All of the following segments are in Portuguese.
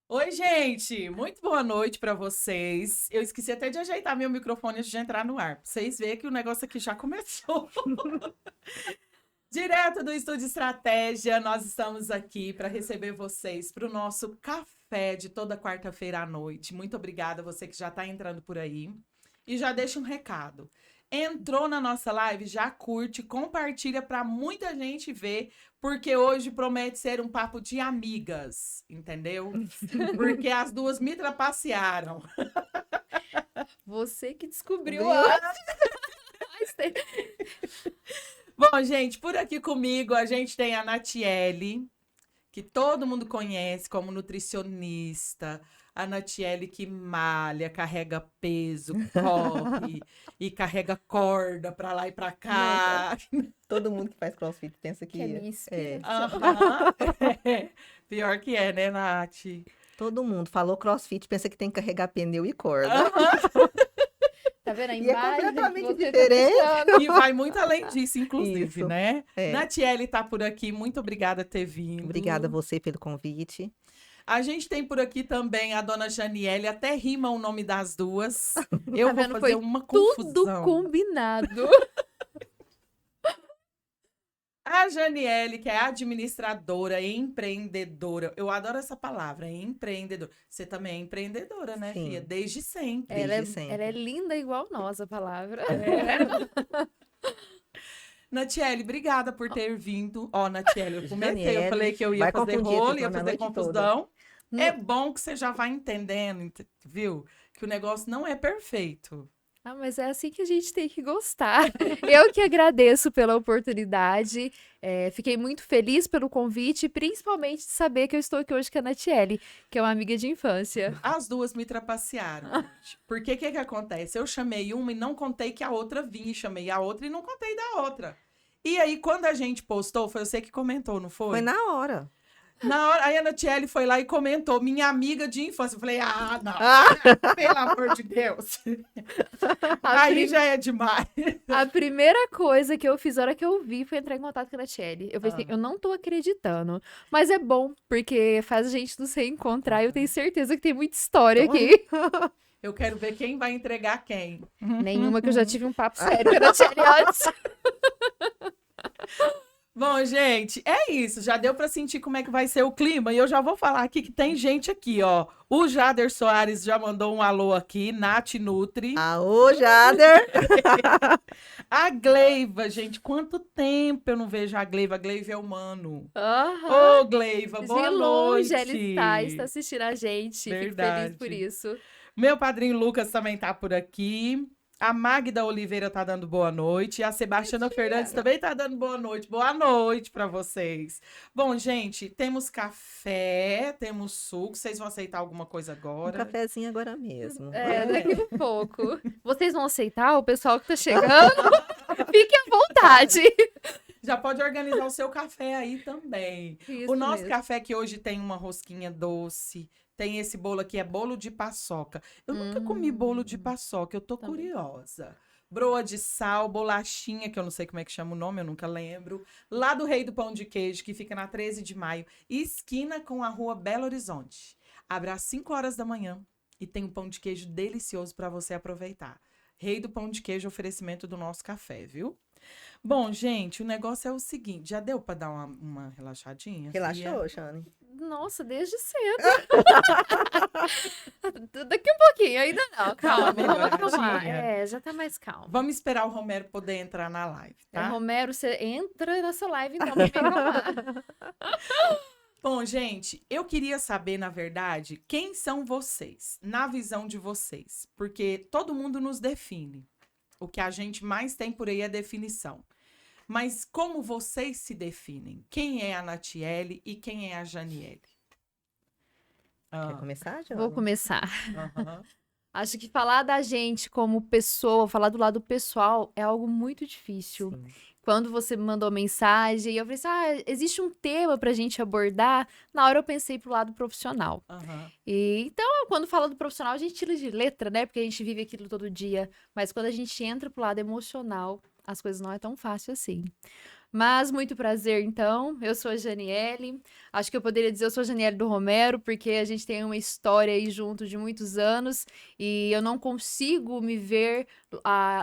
Oi, gente! Muito boa noite para vocês. Eu esqueci até de ajeitar meu microfone antes de entrar no ar. Pra vocês verem que o negócio aqui já começou. Direto do Estúdio Estratégia, nós estamos aqui para receber vocês para o nosso café de toda quarta-feira à noite. Muito obrigada a você que já está entrando por aí. E já deixa um recado. Entrou na nossa live, já curte, compartilha para muita gente ver, porque hoje promete ser um papo de amigas, entendeu? Porque as duas me trapacearam. Você que descobriu Viu? antes. Bom, gente, por aqui comigo a gente tem a Natiele, que todo mundo conhece como nutricionista. A Natiele que malha, carrega peso, corre e carrega corda pra lá e pra cá. Todo mundo que faz crossfit pensa Que é minha que inspiração. Aham. Pior que é, né, Nath? todo mundo falou crossfit pensa que tem que carregar pneu e corda. Aham. Tá vendo a E é imagem que completamente você tá diferente. deixando? E vai muito além disso, inclusive, Isso, né? é. Natiele tá por aqui, muito obrigada por ter vindo. Obrigada a você pelo convite. A gente tem por aqui também a dona Janiele, até rima o nome das duas. Eu Tá vou vendo? fazer Foi uma Tudo confusão. combinado. A Janiele, que é administradora e empreendedora. Eu adoro essa palavra, empreendedora. Você também é empreendedora, né, Sim. filha? Desde sempre. Desde sempre. Ela é linda igual nós, a palavra. Natiele, obrigada por ter vindo. Ó, Natiele, eu comecei, eu Janiele, falei que eu ia vai fazer confundir rolo, esse ia nome a fazer noite confusão. Não- É bom que você já vai entendendo, viu? Que o negócio não é perfeito. Ah, mas é assim que a gente tem que gostar. Eu que agradeço pela oportunidade. Fiquei muito feliz pelo convite, principalmente de saber que eu estou aqui hoje com a Natiele, que é uma amiga de infância. As duas me trapacearam, gente. Porque o que que acontece? Eu chamei uma e não contei que a outra vinha, e chamei a outra e não contei da outra. E aí, quando a gente postou, foi você que comentou, não foi? Foi na hora. Na hora, aí a Natiele foi lá e comentou, minha amiga de infância. Eu falei, não, pelo amor de Deus. A Aí prim- já é demais. A primeira coisa que eu fiz na hora que eu vi foi entrar em contato com a Natiele. Eu pensei, Ah. eu não tô acreditando. Mas é bom, porque faz a gente nos reencontrar e eu tenho certeza que tem muita história aqui. Eu quero ver quem vai entregar quem. Nenhuma que eu já tive um papo sério com a Natiele antes. Bom, gente, é isso. Já deu para sentir como é que vai ser o clima. E eu já vou falar aqui que tem gente aqui, ó. O Jader Soares já mandou um alô aqui, Nath Nutri. Aô, Jader! A Gleiva, gente, quanto tempo eu não vejo a Gleiva? A Gleiva é humano. Aham. Ô, Gleiva, De boa longe noite. ela está assistindo a gente. Fico feliz Verdade. por isso. Meu padrinho Lucas também tá por aqui. A Magda Oliveira tá dando boa noite. E a Sebastiana Fernandes também tá dando boa noite. Boa noite para vocês. Bom, gente, temos café, temos suco. Vocês vão aceitar alguma coisa Um agora? cafezinho agora mesmo. Daqui a pouco. Vocês vão aceitar? O pessoal que tá chegando? Fiquem à vontade. Já pode organizar o seu café aí também. Isso O nosso mesmo. café que hoje tem uma rosquinha doce. Tem esse bolo aqui, é bolo de paçoca. Eu nunca comi bolo de paçoca, eu tô Também. curiosa. Broa de sal, bolachinha, que eu não sei como é que chama o nome, eu nunca lembro. Lá do Rei do Pão de Queijo, que fica na 13 de maio, esquina com a rua Belo Horizonte. Abre às 5 horas da manhã e tem um pão de queijo delicioso para você aproveitar. Rei do Pão de Queijo, oferecimento do nosso café, viu? Bom, gente, o negócio é o seguinte, já deu para dar uma relaxadinha? Fia? Relaxou, Shane? Nossa, desde cedo. Daqui um pouquinho, ainda não. Calma, melhoradinha. vamos acalmar. Já tá mais calmo. Vamos esperar o Romero poder entrar na live, tá? Romero, você entra nessa live então pra me acalmar. Bom, gente, eu queria saber, na verdade, quem são vocês, na visão de vocês, porque todo mundo nos define. O que a gente mais tem por aí é definição. Mas como vocês se definem? Quem é a Natiele e quem é a Janiele? Quer começar, Jane? Vou começar. Aham. Acho que falar da gente como pessoa, falar do lado pessoal, é algo muito difícil. Sim. Quando você me mandou mensagem, eu falei assim, existe um tema pra gente abordar. Na hora eu pensei pro lado profissional. Aham. Então, quando fala do profissional, a gente tira de letra, né? Porque a gente vive aquilo todo dia. Mas quando a gente entra pro lado emocional, as coisas não é tão fácil assim. Mas muito prazer, então. Eu sou a Janiele. Acho que eu poderia dizer eu sou a Janiele do Romero, porque a gente tem uma história aí junto de muitos anos e eu não consigo me ver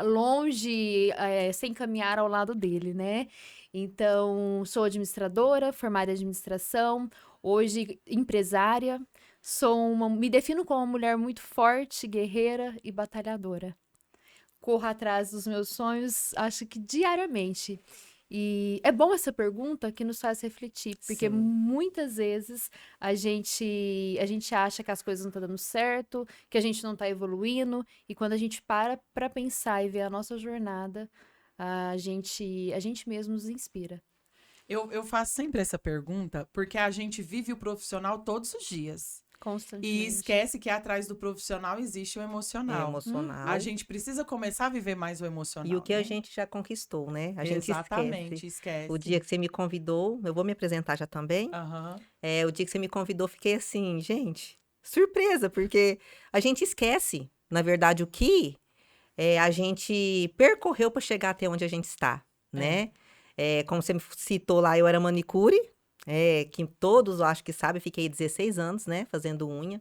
longe, sem caminhar ao lado dele, né? Então, sou administradora, formada em administração, hoje empresária. Me defino como uma mulher muito forte, guerreira e batalhadora. Corro atrás dos meus sonhos, acho que diariamente. E é bom essa pergunta que nos faz refletir, porque Sim. muitas vezes a gente acha que as coisas não estão dando certo, que a gente não está evoluindo, e quando a gente para pensar e ver a nossa jornada, a gente mesmo nos inspira. Eu faço sempre essa pergunta porque a gente vive o profissional todos os dias. E Constantemente. esquece que atrás do profissional existe o É emocional. emocional. A gente precisa começar a viver mais o emocional. E o que a né? gente já conquistou, né? A gente Exatamente, esquece. esquece. O dia que você me convidou, eu vou me apresentar já também. Aham. O dia que você me convidou, fiquei assim, gente, surpresa, porque a gente esquece, na verdade, o que a gente percorreu para chegar até onde a gente está, né? Como você me citou lá, eu era manicure, que todos eu acho que sabem, fiquei 16 anos, né, fazendo unha.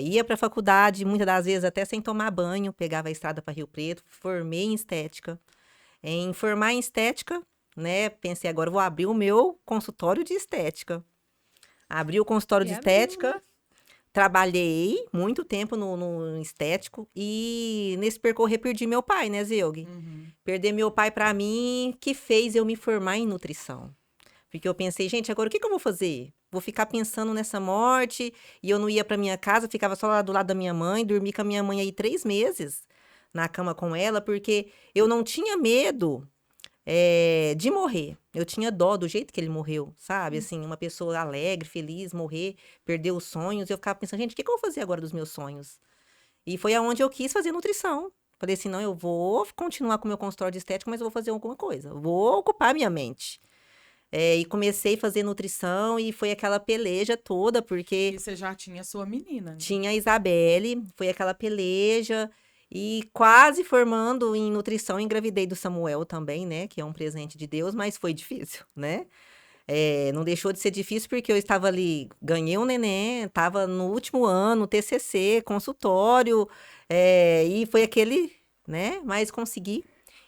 Ia para a faculdade, muitas das vezes até sem tomar banho, pegava a estrada para Rio Preto, formei em estética. Em formar em estética, né, pensei agora eu vou abrir o meu consultório de estética. Abri o consultório de E abriu, estética, né? trabalhei muito tempo no estético e nesse percorrer perdi meu pai, né, Zeug? Uhum. Perder meu pai pra mim que fez eu me formar em nutrição. Porque eu pensei, gente, agora o que que eu vou fazer? Vou ficar pensando nessa morte e eu não ia pra minha casa, ficava só lá do lado da minha mãe, dormi com a minha mãe aí 3 meses na cama com ela, porque eu não tinha medo de morrer. Eu tinha dó do jeito que ele morreu, sabe? Assim, uma pessoa alegre, feliz, morrer, perder os sonhos. Eu ficava pensando, gente, o que que eu vou fazer agora dos meus sonhos? E foi aonde eu quis fazer nutrição. Falei assim, não, eu vou continuar com o meu consultório de estética, mas eu vou fazer alguma coisa. Eu vou ocupar minha mente. E comecei a fazer nutrição e foi aquela peleja toda, porque E você já tinha sua menina. Né? tinha a Isabelle, foi aquela peleja. E quase formando em nutrição, engravidei do Samuel também, né? Que é um presente de Deus, mas foi difícil, né? Não deixou de ser difícil porque eu estava ali, ganhei um neném, estava no último ano, TCC, consultório, e foi aquele, né? Mas consegui.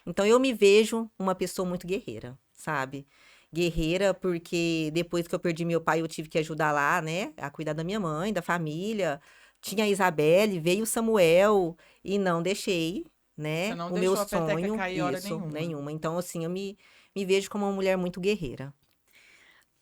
Então, eu me vejo uma pessoa muito guerreira, sabe? Guerreira porque depois que eu perdi meu pai, eu tive que ajudar lá, né? A cuidar da minha mãe, da família. Tinha a Isabelle, veio o Samuel e não deixei, Você né? não O meu deixou a peteca sonho, cair hora isso, nenhuma. nenhuma. Então, assim, eu me vejo como uma mulher muito guerreira.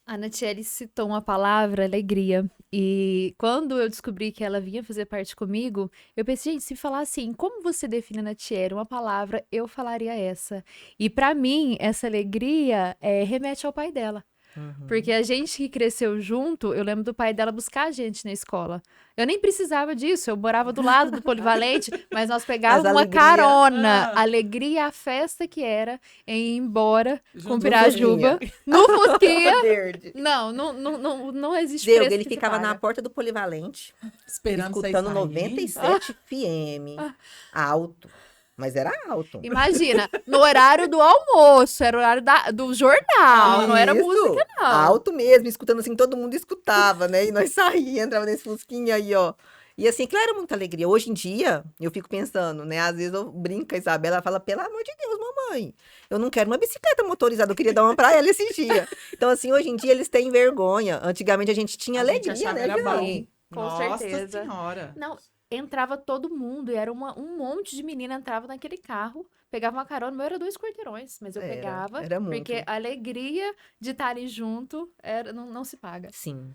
A Natiele citou uma palavra, alegria. E quando eu descobri que ela vinha fazer parte comigo, eu pensei, gente, se falar assim, como você define a Natiele? Uma palavra, eu falaria essa. E pra mim, essa alegria remete ao pai dela. Uhum. Porque a gente que cresceu junto, eu lembro do pai dela buscar a gente na escola. Eu nem precisava disso, eu morava do lado do polivalente, mas nós pegávamos Mas uma alegria- carona. Ah. Alegria, a festa que era em ir embora Junto com no Pirajuba, no Fusquinha. Verde. Não existe Deus, preço ele que se ficava na paga. porta do polivalente, Esperando vocês escutando saírem. 97 FM, alto. Mas era alto. Imagina, no horário do almoço, era o horário do jornal, não era Isso, música, não. alto mesmo, escutando assim, todo mundo escutava, né? E nós saíamos, entrava nesse fusquinha aí, ó. E assim, claro, era muita alegria. Hoje em dia, eu fico pensando, né? Às vezes eu brinco com a Isabela, ela fala, pelo amor de Deus, mamãe, eu não quero uma bicicleta motorizada, eu queria dar uma pra ela esses dias. Então, assim, hoje em dia eles têm vergonha. Antigamente a gente tinha A gente alegria, achava né, era João? bom. Sim, com Nossa certeza. senhora. Não, entrava todo mundo, e era um monte de menina entrava naquele carro, pegava uma carona, o meu era 2 quarteirões, mas eu pegava, Era muito. porque a alegria de estar ali junto não se paga. Sim.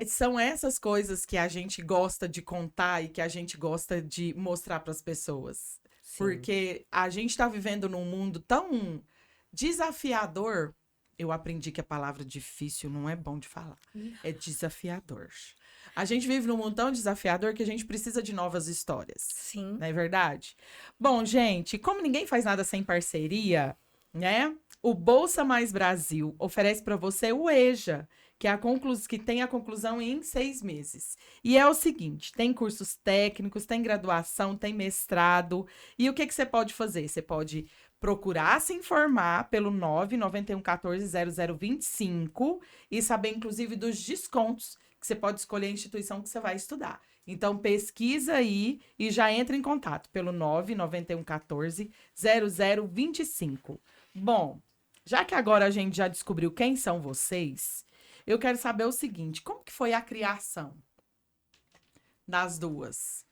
São essas coisas que a gente gosta de contar e que a gente gosta de mostrar para as pessoas. Sim. Porque a gente está vivendo num mundo tão desafiador. Eu aprendi que a palavra difícil não é bom de falar. É desafiador. A gente vive num mundo tão desafiador que a gente precisa de novas histórias. Sim. Não é verdade? Bom, gente, como ninguém faz nada sem parceria, né? O Bolsa Mais Brasil oferece para você o EJA, que tem a conclusão em 6 meses. E é o seguinte, tem cursos técnicos, tem graduação, tem mestrado. E o que você pode fazer? Você pode procurar se informar pelo 991140025 e saber, inclusive, dos descontos que você pode escolher a instituição que você vai estudar. Então, pesquisa aí e já entra em contato pelo 991140025. Bom, já que agora a gente já descobriu quem são vocês, eu quero saber o seguinte, como que foi a criação das duas?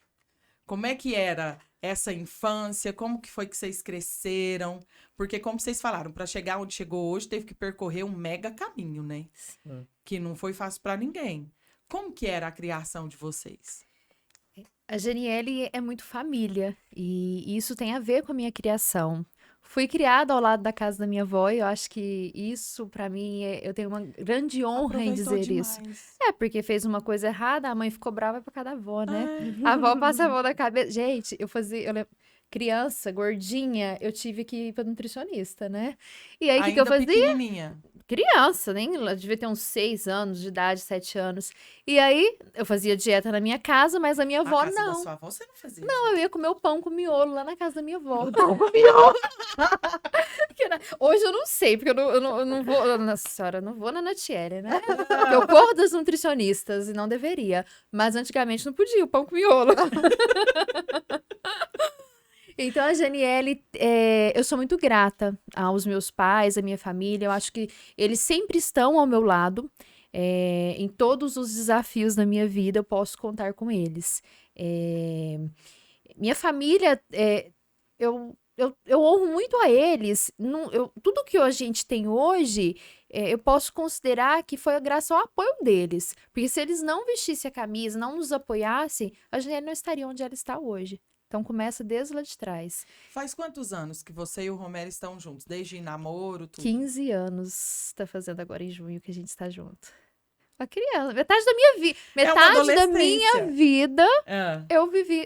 Como é que era essa infância? Como que foi que vocês cresceram? Porque, como vocês falaram, para chegar onde chegou hoje, teve que percorrer um mega caminho, né? Sim. Que não foi fácil para ninguém. Como que era a criação de vocês? A Janiele é muito família e isso tem a ver com a minha criação. Fui criada ao lado da casa da minha avó e eu acho que isso, pra mim, eu tenho uma grande honra em Aproveitou dizer isso. demais. É, porque fez uma coisa errada, a mãe ficou brava por causa da avó, né? Ah, A avó passa a mão na cabeça. Gente, eu lembro, criança, gordinha, eu tive que ir pra nutricionista, né? E aí, o que eu ainda fazia? pequenininha. Criança, nem ela devia ter uns 6 anos de idade, 7 anos. E aí, eu fazia dieta na minha casa, mas a minha avó A casa da não. sua avó você não fazia. Não, eu ia comer o pão com miolo lá na casa da minha avó. Pão com miolo. Hoje eu não sei, porque eu não vou. Nossa senhora, eu não vou na Natiele, né? Porque eu corro das nutricionistas e não deveria. Mas antigamente não podia, o pão com miolo. Então, a Janiele, eu sou muito grata aos meus pais, à minha família. Eu acho que eles sempre estão ao meu lado. Em todos os desafios da minha vida, eu posso contar com eles. Minha família, eu honro muito a eles. Tudo que a gente tem hoje, eu posso considerar que foi graças ao apoio deles. Porque se eles não vestissem a camisa, não nos apoiassem, a Janiele não estaria onde ela está hoje. Então, começa desde lá de trás. Faz quantos anos que você e o Romero estão juntos? Desde namoro, tudo? 15 anos está fazendo agora em junho que a gente está junto. Uma criança, metade da minha vida. Metade da minha adolescência. vida É.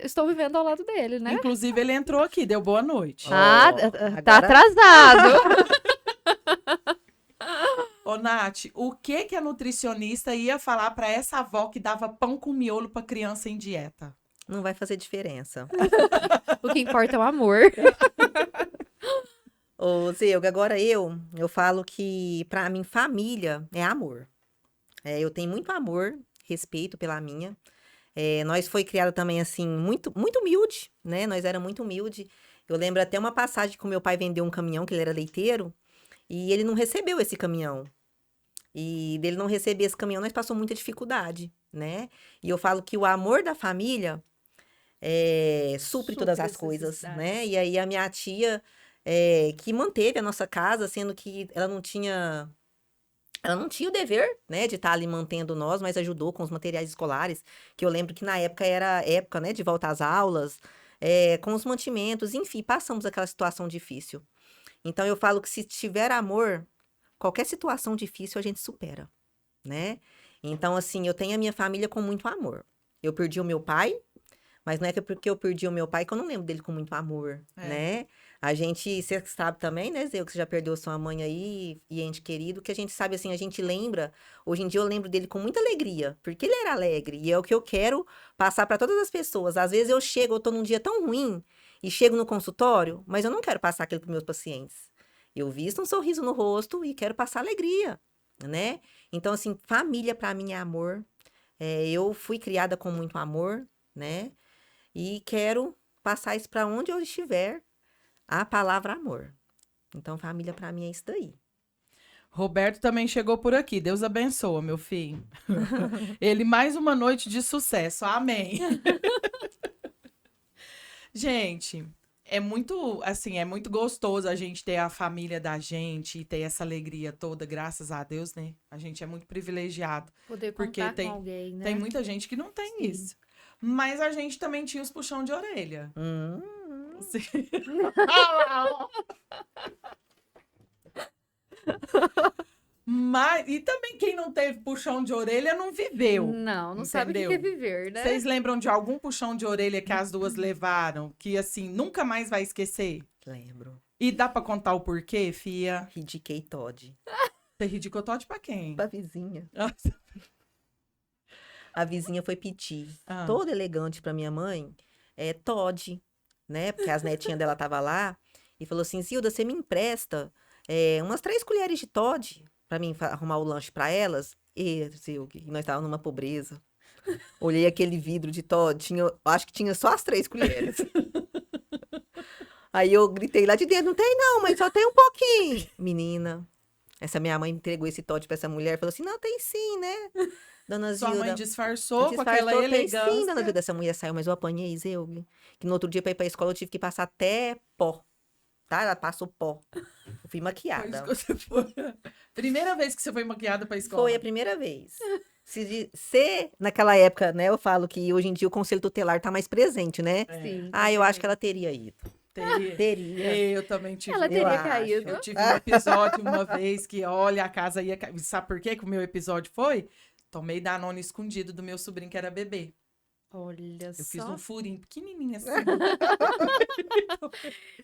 estou vivendo ao lado dele, né? Inclusive, ele entrou aqui, deu boa noite. Ah, Ó, tá agora- atrasado. Ô, Nath, o que que a nutricionista ia falar para essa avó que dava pão com miolo para criança em dieta? Não vai fazer diferença. O que importa é o amor. Ô, Zeuga, agora eu falo que, pra mim, família é amor. Eu tenho muito amor, respeito pela minha. Nós foi criada também, assim, muito, muito humilde, né? Nós era muito humilde. Eu lembro até uma passagem que o meu pai vendeu um caminhão, que ele era leiteiro, e ele não recebeu esse caminhão. E dele não receber esse caminhão, nós passamos muita dificuldade, né? E eu falo que o amor da família supre todas as as coisas, né? necessidades. E aí a minha tia, que manteve a nossa casa, sendo que ela não tinha o dever, né, de estar ali mantendo nós, mas ajudou com os materiais escolares, que eu lembro que na época era época, né, de volta às aulas, com os mantimentos, enfim, passamos aquela situação difícil. Então eu falo que se tiver amor, qualquer situação difícil a gente supera, né? Então, assim, eu tenho a minha família com muito amor. Eu perdi o meu pai, mas não é que porque eu perdi o meu pai que eu não lembro dele com muito amor, né? A gente, você sabe também, né, Zé, que você já perdeu sua mãe aí e ente querido, que a gente sabe, assim, a gente lembra, hoje em dia eu lembro dele com muita alegria, porque ele era alegre, e é o que eu quero passar para todas as pessoas. Às vezes eu tô num dia tão ruim, e chego no consultório, mas eu não quero passar aquilo para meus pacientes. Eu visto um sorriso no rosto e quero passar alegria, né? Então, assim, família para mim é amor. Eu fui criada com muito amor, né? E quero passar isso para onde eu estiver, a palavra amor. Então, família para mim é isso daí. Roberto também chegou por aqui. Deus abençoa, meu filho. Ele mais uma noite de sucesso. Amém. Gente, é muito, assim, é muito gostoso a gente ter a família da gente e ter essa alegria toda, graças a Deus, né? A gente é muito privilegiado. Poder Porque contar tem- com alguém, né? Tem muita gente que não tem Sim. isso. Mas a gente também tinha os puxão de orelha. Sim. E também quem não teve puxão de orelha não viveu. Não sabe o que é Entendeu? viver, né? Vocês lembram de algum puxão de orelha que as duas levaram, que assim, nunca mais vai esquecer? Lembro. E dá pra contar o porquê, fia? Ridiquei Todd. Você ridicotote pra quem? Pra vizinha. Nossa. A vizinha foi pedir, Ah. toda elegante pra minha mãe, Todd, né? Porque as netinhas dela tava lá. E falou assim, Zilda, você me empresta umas 3 colheres de Toddy pra mim arrumar o lanche pra elas? E, Zilda, nós estávamos numa pobreza. Olhei aquele vidro de Toddy, acho que tinha só as 3 colheres. Aí eu gritei lá de dentro, não tem não, mas só tem um pouquinho. Menina, essa minha mãe entregou esse Toddy pra essa mulher e falou assim, não, tem sim, né? Dona Sua Zilda. mãe disfarçou com aquela Disfarçou, tem sim, elegância. dona Zilda. Essa mulher saiu, mas eu apanhei, Zilda. Que no outro dia pra ir pra escola eu tive que passar até pó. Tá? Ela passou pó. Eu fui Foi maquiada. isso que você foi. Primeira vez que você foi maquiada pra escola. Foi a primeira vez. Se naquela época, né, eu falo que hoje em dia o conselho tutelar tá mais presente, né? É, Sim. Ah, eu acho que ela teria ido. teria. Teria. Eu também tive. Ela Eu teria acho. caído. Eu tive um episódio uma vez que, olha, a casa ia cair. Sabe por quê que o meu episódio foi? Tomei Danone escondido do meu sobrinho que era bebê. Olha Eu fiz só. um furinho pequenininho assim.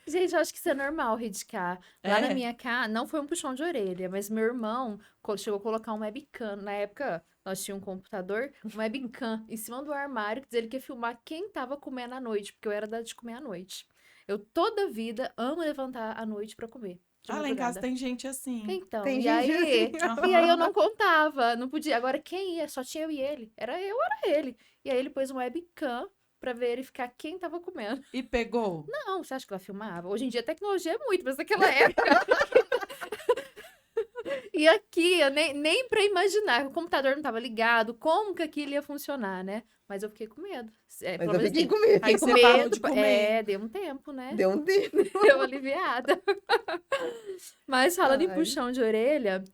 Gente, eu acho que isso é normal, Ridicar. Lá na É. minha casa, não foi um puxão de orelha, mas meu irmão chegou a colocar um webcam. Na época, nós tínhamos um computador, um webcam em cima do armário, que ele quer filmar quem tava comendo à noite, porque eu era da de comer à noite. Eu toda vida amo levantar à noite pra comer. De Ah, lá em casa madrugada. tem gente assim. Então, Tem e gente aí, assim. e aí eu não contava, não podia. Agora quem ia? Só tinha eu e ele. Era eu, era ele. E aí ele pôs um webcam pra verificar quem tava comendo. E pegou. Não, você acha que ela filmava? Hoje em dia a tecnologia é muito, mas naquela época. E aqui, eu nem pra imaginar, o computador não tava ligado, como que aquilo ia funcionar, né? Mas eu fiquei com medo. Mas Pelo eu menos fiquei com medo. Aí com você parou medo. de comer. Deu um tempo, né? Deu um tempo. Deu uma aliviada. Mas falando em Ai. puxão de orelha,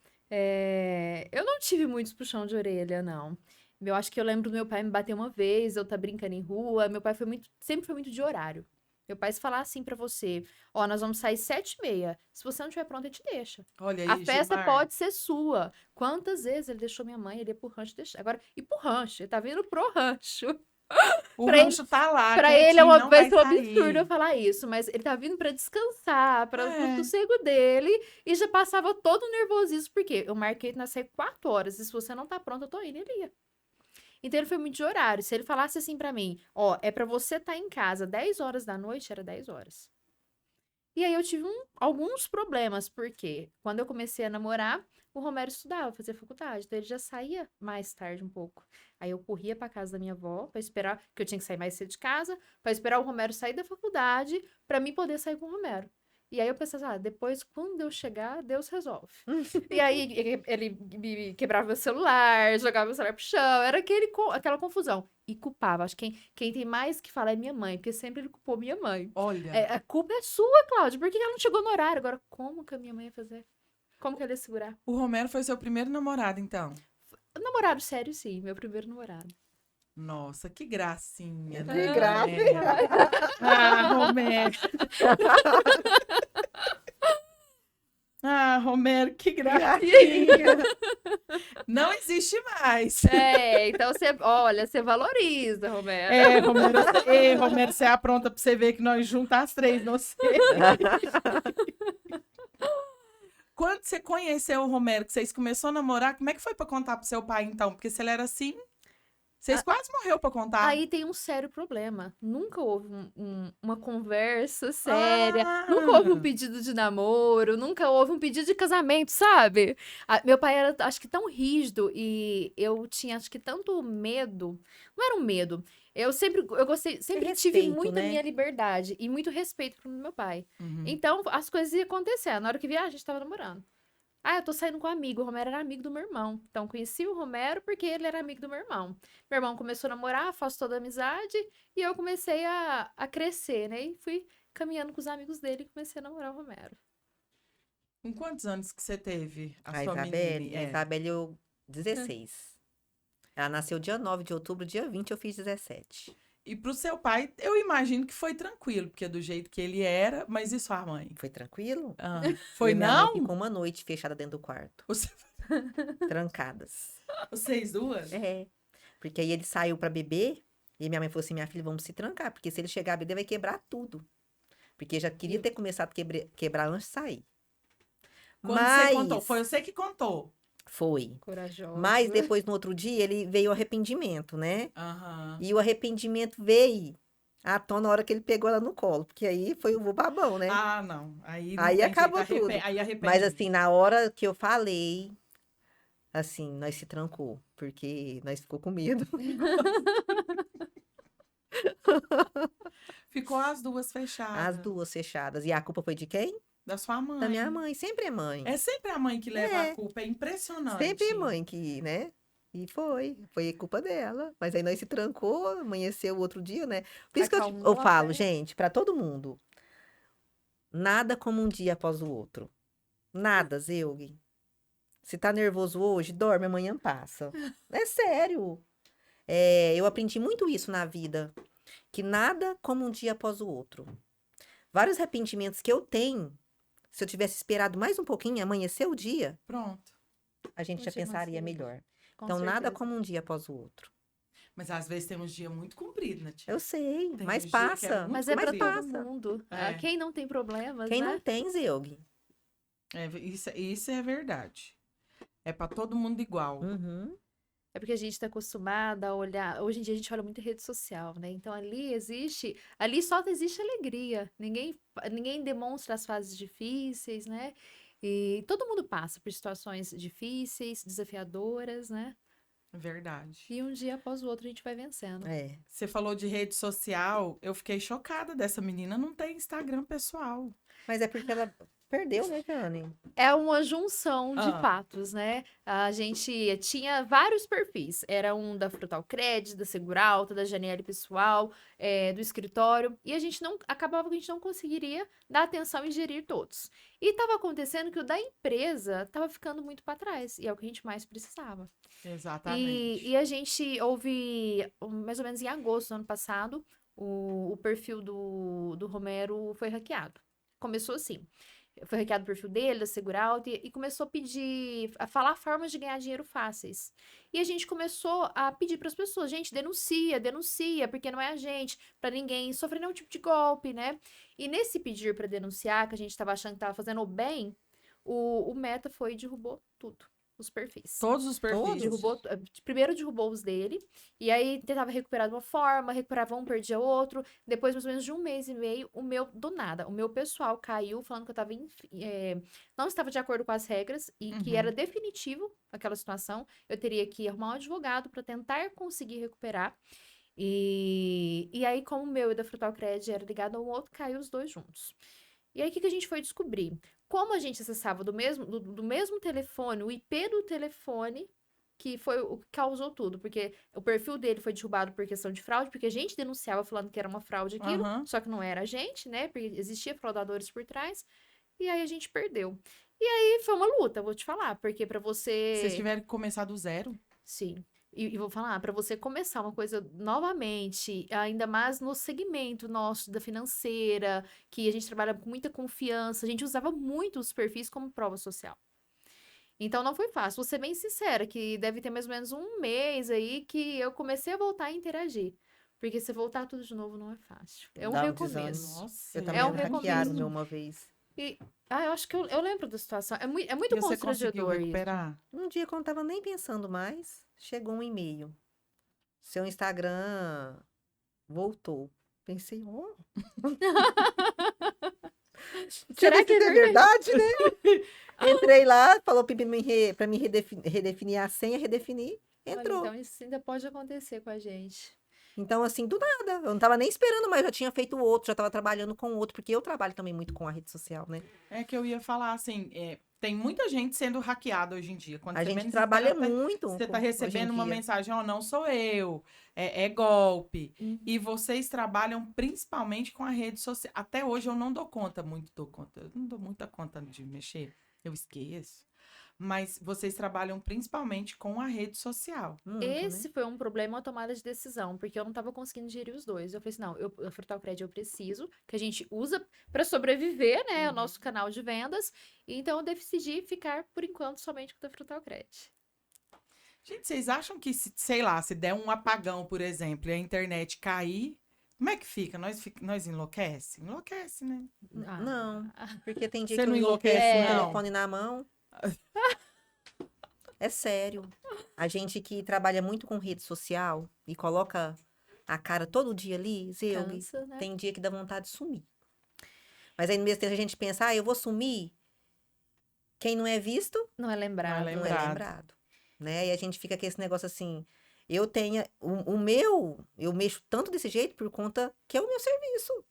eu não tive muitos puxão de orelha, não. Eu acho que eu lembro do meu pai me bater uma vez, eu tá brincando em rua. Meu pai sempre foi muito de horário. Meu pai, se falar assim pra você, ó, nós vamos sair 7h30. Se você não estiver pronto, ele te deixa. Olha aí, A festa Gilmar. pode ser sua. Quantas vezes ele deixou minha mãe, ele ia pro rancho deixar. Agora, e pro rancho? Ele tá vindo pro rancho. O pra ele- rancho tá lá. Pra ele quietinho, não vai ser um sair. absurdo eu falar isso, mas ele tá vindo pra descansar, pro É. sossego dele, e já passava todo o nervosismo, porque eu marquei nós sair 4 horas, e se você não tá pronto, eu tô indo, ele ia. Então ele foi muito de horário. Se ele falasse assim pra mim, ó, é pra você estar em casa 10 horas da noite, era 10 horas. E aí eu tive alguns problemas, porque quando eu comecei a namorar, o Romero estudava, fazia faculdade, então ele já saía mais tarde um pouco. Aí eu corria pra casa da minha avó pra esperar, que eu tinha que sair mais cedo de casa, pra esperar o Romero sair da faculdade, pra mim poder sair com o Romero. E aí eu pensava, depois, quando eu chegar, Deus resolve. E aí ele me quebrava meu celular, jogava meu celular pro chão, era aquela confusão. E culpava. Acho que quem tem mais que falar é minha mãe, porque sempre ele culpou minha mãe. Olha. A culpa é sua, Cláudia, por que ela não chegou no horário? Agora, como que a minha mãe ia fazer? Como que ela ia segurar? O Romero foi seu primeiro namorado, então. Namorado sério, sim, meu primeiro namorado. Nossa, que gracinha. Que né? graça. Ah, Romero. Ah, Romero, que gracinha. Não existe mais. Então você valoriza, Romero. Romero, você apronta pra você ver que nós juntas as 3, não sei. Quando você conheceu o Romero, que vocês começaram a namorar, como é que foi pra contar pro seu pai, então? Porque se ele era assim, vocês quase morreu pra contar. Aí tem um sério problema. Nunca houve uma conversa séria, nunca houve um pedido de namoro, nunca houve um pedido de casamento, sabe? Meu pai era, acho que, tão rígido e eu tinha, acho que, tanto medo. Não era um medo. Eu sempre tive Respeito, muita né? minha liberdade e muito respeito pro meu pai. Uhum. Então, as coisas iam acontecendo. Na hora que via, a gente tava namorando. Ah, eu tô saindo com um amigo. O Romero era amigo do meu irmão. Então, conheci o Romero porque ele era amigo do meu irmão. Meu irmão começou a namorar, afastou da amizade. E eu comecei a crescer, né? E fui caminhando com os amigos dele e comecei a namorar o Romero. Com quantos anos que você teve A sua Isabelle, menina? a Isabelle, eu 16. Ela nasceu dia 9 de outubro, dia 20 eu fiz 17. E pro seu pai, eu imagino que foi tranquilo, porque é do jeito que ele era, mas e sua mãe? Foi tranquilo? Ah, foi E minha mãe não? ficou uma noite fechada dentro do quarto, trancadas. Vocês duas? É. Porque aí ele saiu pra beber e minha mãe falou assim: minha filha, vamos se trancar, porque se ele chegar a beber, vai quebrar tudo. Porque já queria ter começado a quebrar antes de sair. Quando você contou, foi você que contou. Foi. Corajosa. Mas depois, no outro dia, ele veio o arrependimento, né? Aham. E o arrependimento veio. na hora que ele pegou ela no colo, porque aí foi o babão, né? Ah, não. Aí não Aí tem acabou jeito, tudo. aí arrepende. Mas assim, na hora que eu falei, assim, nós se trancou, porque nós ficou com medo. Ficou as duas fechadas. As duas fechadas. E a culpa foi de quem? Da sua mãe. Da minha mãe. Sempre é mãe. É sempre a mãe que leva É. a culpa. É impressionante. Sempre é mãe que, né? E foi culpa dela. Mas aí nós se trancou, amanheceu o outro dia, né? Por isso que eu Acalmou a falo, fé. gente, pra todo mundo, nada como um dia após o outro. Nada, Zeug. Se tá nervoso hoje, dorme, amanhã passa. É sério. Eu aprendi muito isso na vida. Que nada como um dia após o outro. Vários arrependimentos que eu tenho, se eu tivesse esperado mais um pouquinho, amanhecer o dia, Pronto. a gente Não já tinha pensaria conseguido. melhor. Com Então, nada certeza. como um dia após o outro. Mas às vezes tem uns dias muito compridos, né, tia? Eu sei, Tem mas uns dias que é passa. muito Mas é pra Mas comprido. todo passa. mundo. É. Quem não tem problemas, Quem né? não tem, Zeug. Isso é verdade. É pra todo mundo igual. Uhum. É porque a gente está acostumada a olhar. Hoje em dia a gente olha muito rede social, né? Então ali só existe alegria. Ninguém demonstra as fases difíceis, né? E todo mundo passa por situações difíceis, desafiadoras, né? Verdade. E um dia após o outro a gente vai vencendo. É. Você falou de rede social, eu fiquei chocada dessa menina não tem Instagram pessoal. Mas é porque ela perdeu, né, Jane? É uma junção de Ah. fatos, né? A gente tinha vários perfis. Era um da Frutal Credit, da Seguralta, da Janiele Pessoal, do escritório. E acabava que a gente não conseguiria dar atenção e gerir todos. E estava acontecendo que o da empresa estava ficando muito para trás. E é o que a gente mais precisava. Exatamente. E a gente houve, mais ou menos em agosto do ano passado, o perfil do Romero foi hackeado. Começou assim. Foi hackeado o perfil dele, da Seguralta, e começou a falar formas de ganhar dinheiro fáceis. E a gente começou a pedir para as pessoas, gente, denuncia, porque não é a gente, para ninguém sofrer nenhum tipo de golpe, né? E nesse pedir para denunciar, que a gente estava achando que estava fazendo o bem, o Meta foi e derrubou tudo. Os perfis. Todos os perfis. Primeiro derrubou os dele, e aí tentava recuperar de uma forma, recuperava um, perdia outro. Depois, mais ou menos de 1 mês e meio, o meu pessoal caiu, falando que eu tava não estava de acordo com as regras e que era definitivo aquela situação. Eu teria que arrumar um advogado para tentar conseguir recuperar. E aí, como o meu e da Frutal Credit era ligado ao outro, caiu os dois juntos. E aí, o que a gente foi descobrir? Como a gente acessava do mesmo telefone, o IP do telefone, que foi o que causou tudo, porque o perfil dele foi derrubado por questão de fraude, porque a gente denunciava falando que era uma fraude aquilo, só que não era a gente, né? Porque existia fraudadores por trás, e aí a gente perdeu. E aí foi uma luta, vou te falar, porque para você... Vocês tiveram que começar do zero? Sim. E vou falar, para você começar uma coisa novamente, ainda mais no segmento nosso da financeira, que a gente trabalha com muita confiança, a gente usava muito os perfis como prova social. Então não foi fácil. Vou ser bem sincera, que deve ter mais ou menos 1 mês aí que eu comecei a voltar a interagir. Porque se voltar tudo de novo não é fácil. É um Dá um recomeço. desânimo. Nossa, Eu também É um hackearam o recomeço. meu uma vez. Eu acho que eu lembro da situação. É muito E você conseguiu constrangedor isso. recuperar? Um dia, quando eu tava nem pensando mais, chegou um e-mail. Seu Instagram voltou. Pensei, ó. Será que é verdade, né? Entrei lá, falou pra mim redefinir a senha, redefini, Olha, entrou. então isso ainda pode acontecer com a gente. Então, assim, do nada. Eu não tava nem esperando, mas já tinha feito outro, já tava trabalhando com outro, porque eu trabalho também muito com a rede social, né? É que eu ia falar assim, tem muita gente sendo hackeada hoje em dia. Quando A você gente menos trabalha espera, muito. você tá hoje em recebendo uma dia. mensagem, ó, não sou eu, é golpe. Uhum. E vocês trabalham principalmente com a rede social. Até hoje eu não dou conta, eu não dou muita conta de mexer, eu esqueço. Mas vocês trabalham principalmente com a rede social. Muito, Esse né? foi um problema, uma tomada de decisão, porque eu não tava conseguindo gerir os dois. Eu falei assim, não, a Frutal Credit eu preciso, que a gente usa para sobreviver, né, o nosso canal de vendas. Então eu decidi ficar, por enquanto, somente com a Frutal Credit. Gente, vocês acham que, sei lá, se der um apagão, por exemplo, e a internet cair, como é que fica? Nós enlouquece? Enlouquece, né? Não, porque tem dia Você que eu não enlouqueço com enlouquece, o não? telefone na mão. É sério. A gente que trabalha muito com rede social e coloca a cara todo dia ali, Zilg, Cansa, né? tem dia que dá vontade de sumir. Mas aí no mesmo tempo a gente pensa, eu vou sumir. Quem não é visto, Não é lembrado. não é Lembrado. lembrado. Né? E a gente fica com esse negócio assim, eu mexo tanto desse jeito por conta que é o meu serviço.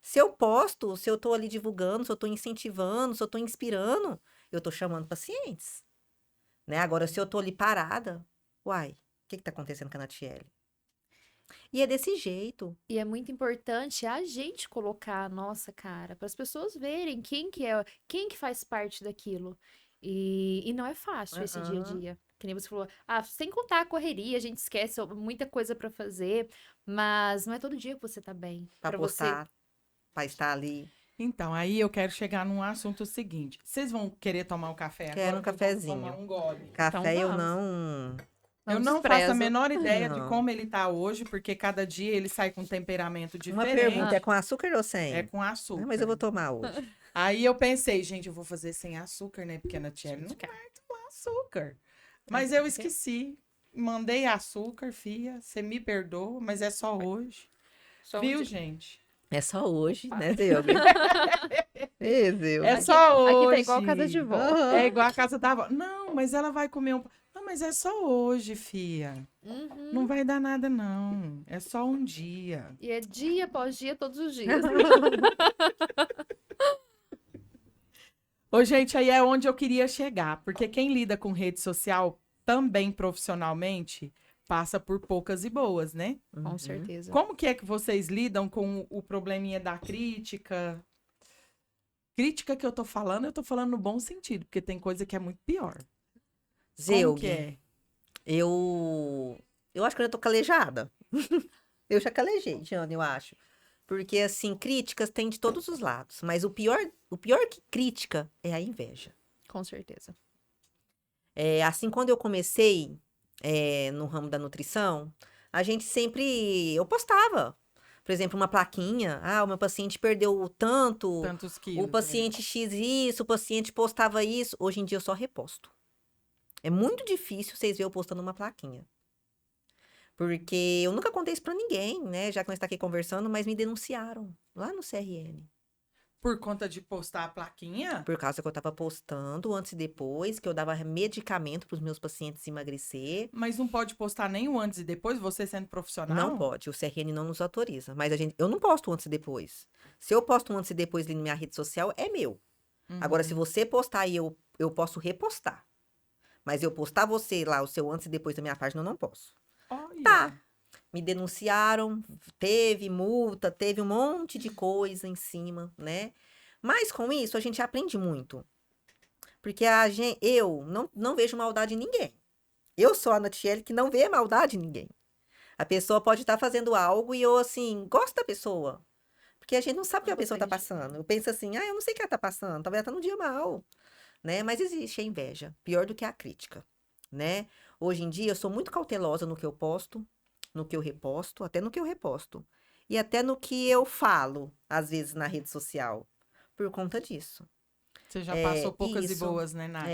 Se eu posto, se eu tô ali divulgando, se eu tô incentivando, se eu tô inspirando, eu tô chamando pacientes. Né? Agora, se eu tô ali parada, uai, o que tá acontecendo com a Natiele? E é desse jeito. E é muito importante a gente colocar a nossa cara para as pessoas verem quem que é, quem que faz parte daquilo. E não é fácil esse dia a Aham. dia. Que nem você falou, sem contar a correria, a gente esquece muita coisa para fazer, mas não é todo dia que você tá bem. Pra Para você. postar, pra estar ali. Então, aí eu quero chegar num assunto seguinte. Vocês vão querer tomar um café Quero agora? um Que eu vou cafezinho. tomar um gole. Café eu vamos. não... Eu não faço a desprezo. menor ideia de Não. como ele tá hoje, porque cada dia ele sai com um temperamento Uma diferente. pergunta, é com açúcar ou sem? É com açúcar. Mas eu vou tomar hoje. Aí eu pensei, gente, eu vou fazer sem açúcar, né? Porque a Natiele não vai tomar açúcar. Mas eu esqueci. Mandei açúcar, fia. Você me perdoa, mas é só hoje. Só um Viu, dia. gente? É só hoje, né, Zilg? Ê, Zilg. É só hoje. Aqui tá igual casa de vó. É igual a casa da avó. Não, mas ela vai comer um... Não, mas é só hoje, fia. Uhum. Não vai dar nada, não. É só um dia. E é dia após dia, todos os dias. Ô, gente, aí é onde eu queria chegar. Porque quem lida com rede social também profissionalmente passa por poucas e boas, né? Com certeza. Como que é que vocês lidam com o probleminha da crítica? Crítica que eu tô falando no bom sentido, porque tem coisa que é muito pior. Como Zilg, que é? eu acho que eu já tô calejada. Eu já calejei, Jana, eu acho. Porque, assim, críticas tem de todos os lados. Mas o pior que crítica é a inveja. Com certeza. Assim, quando eu comecei no ramo da nutrição, a gente sempre... Eu postava. Por exemplo, uma plaquinha. O meu paciente perdeu tanto. Tantos quilos. O paciente X isso, o paciente postava isso. Hoje em dia eu só reposto. É muito difícil vocês verem eu postando uma plaquinha. Porque eu nunca contei isso pra ninguém, né? Já que nós está aqui conversando, mas me denunciaram lá no CRN. Por conta de postar a plaquinha? Por causa que eu tava postando antes e depois, que eu dava medicamento pros meus pacientes emagrecer. Mas não pode postar nem o antes e depois, você sendo profissional? Não pode, o CRN não nos autoriza. Mas eu não posto antes e depois. Se eu posto antes e depois ali na minha rede social, é meu. Uhum. Agora, se você postar e eu posso repostar. Mas eu postar você lá, o seu antes e depois da minha página, eu não posso. Olha. Tá. Me denunciaram, teve multa, teve um monte de coisa em cima, né? Mas com isso, a gente aprende muito. Porque eu não vejo maldade em ninguém. Eu sou a Natiele que não vê maldade em ninguém. A pessoa pode estar fazendo algo e eu, assim, gosto da pessoa. Porque a gente não sabe o que a pessoa tá passando. Eu penso assim, eu não sei o que ela tá passando, talvez ela tá num dia mal, né? Mas existe a inveja, pior do que a crítica, né? Hoje em dia, eu sou muito cautelosa no que eu posto, no que eu reposto, até no que eu reposto. E até no que eu falo, às vezes, na rede social, por conta disso. Você já passou poucas e Isso. boas, né, Nath?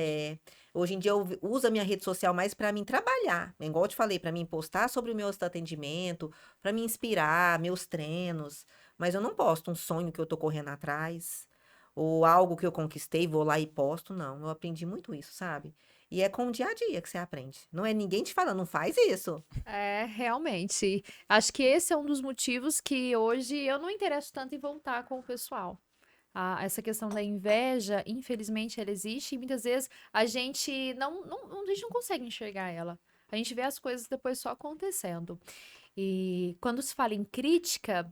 Hoje em dia eu uso a minha rede social mais para mim trabalhar, igual eu te falei, para mim postar sobre o meu atendimento, para me inspirar, meus treinos, mas eu não posto um sonho que eu tô correndo atrás, ou algo que eu conquistei, vou lá e posto, não. Eu aprendi muito isso, sabe? E é com o dia a dia que você aprende. Não é ninguém te falando, não faz isso. Realmente. Acho que esse é um dos motivos que hoje eu não interesso tanto em voltar com o pessoal. Essa questão da inveja, infelizmente, ela existe e muitas vezes a gente a gente não consegue enxergar ela. A gente vê as coisas depois só acontecendo. E quando se fala em crítica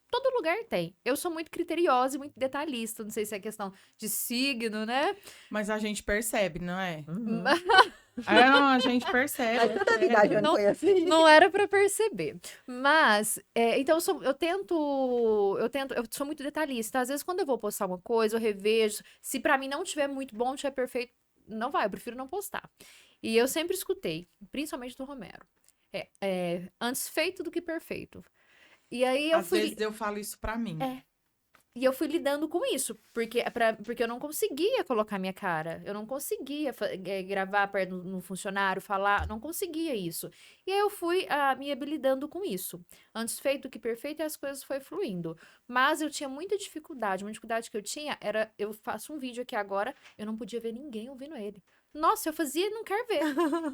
todo lugar tem. Eu sou muito criteriosa e muito detalhista. Não sei se é questão de signo, né? Mas a gente percebe, não é? Uhum. Não, a gente percebe. Mas toda a vida a Jane Não- foi assim. Não era pra perceber. Mas, então, eu sou muito detalhista. Às vezes, quando eu vou postar uma coisa, eu revejo. Se pra mim não tiver muito bom, não tiver perfeito, não vai, eu prefiro não postar. E eu sempre escutei, principalmente do Romero. Antes feito do que perfeito. E aí eu Às fui. vezes eu falo isso pra mim. E eu fui lidando com isso, porque eu não conseguia colocar minha cara, eu não conseguia gravar perto no funcionário, falar, não conseguia isso. E aí eu fui me habilitando com isso. Antes feito que perfeito, e as coisas foi fluindo. Mas eu tinha muita dificuldade, uma dificuldade que eu tinha era, eu faço um vídeo aqui agora, eu não podia ver ninguém ouvindo ele. Nossa, eu fazia e não quero ver.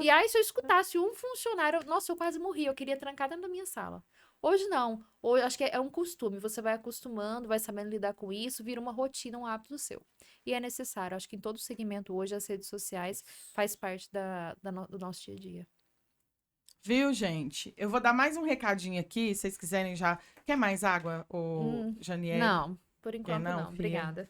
E aí, se eu escutasse um funcionário, nossa, eu quase morri, eu queria trancar dentro da minha sala. Hoje não. Hoje acho que é um costume. Você vai acostumando, vai sabendo lidar com isso, vira uma rotina, um hábito seu. E é necessário. Acho que em todo segmento hoje, as redes sociais faz parte do nosso dia a dia. Viu, gente? Eu vou dar mais um recadinho aqui, se vocês quiserem já. Quer mais água, Janiele? Não, por enquanto não, não. filha? Obrigada.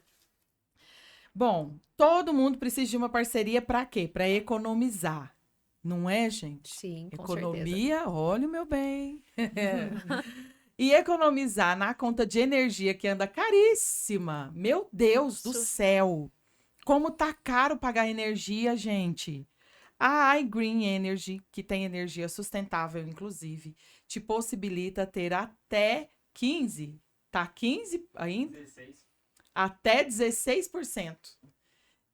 Bom, todo mundo precisa de uma parceria para quê? Para economizar. Não é, gente? Sim, com Economia, olha o meu bem. E economizar na conta de energia que anda caríssima. Meu Deus do Isso. céu. Como tá caro pagar energia, gente. A iGreen Energy, que tem energia sustentável, inclusive, te possibilita ter até 15, tá 15 ainda? 16. Até 16%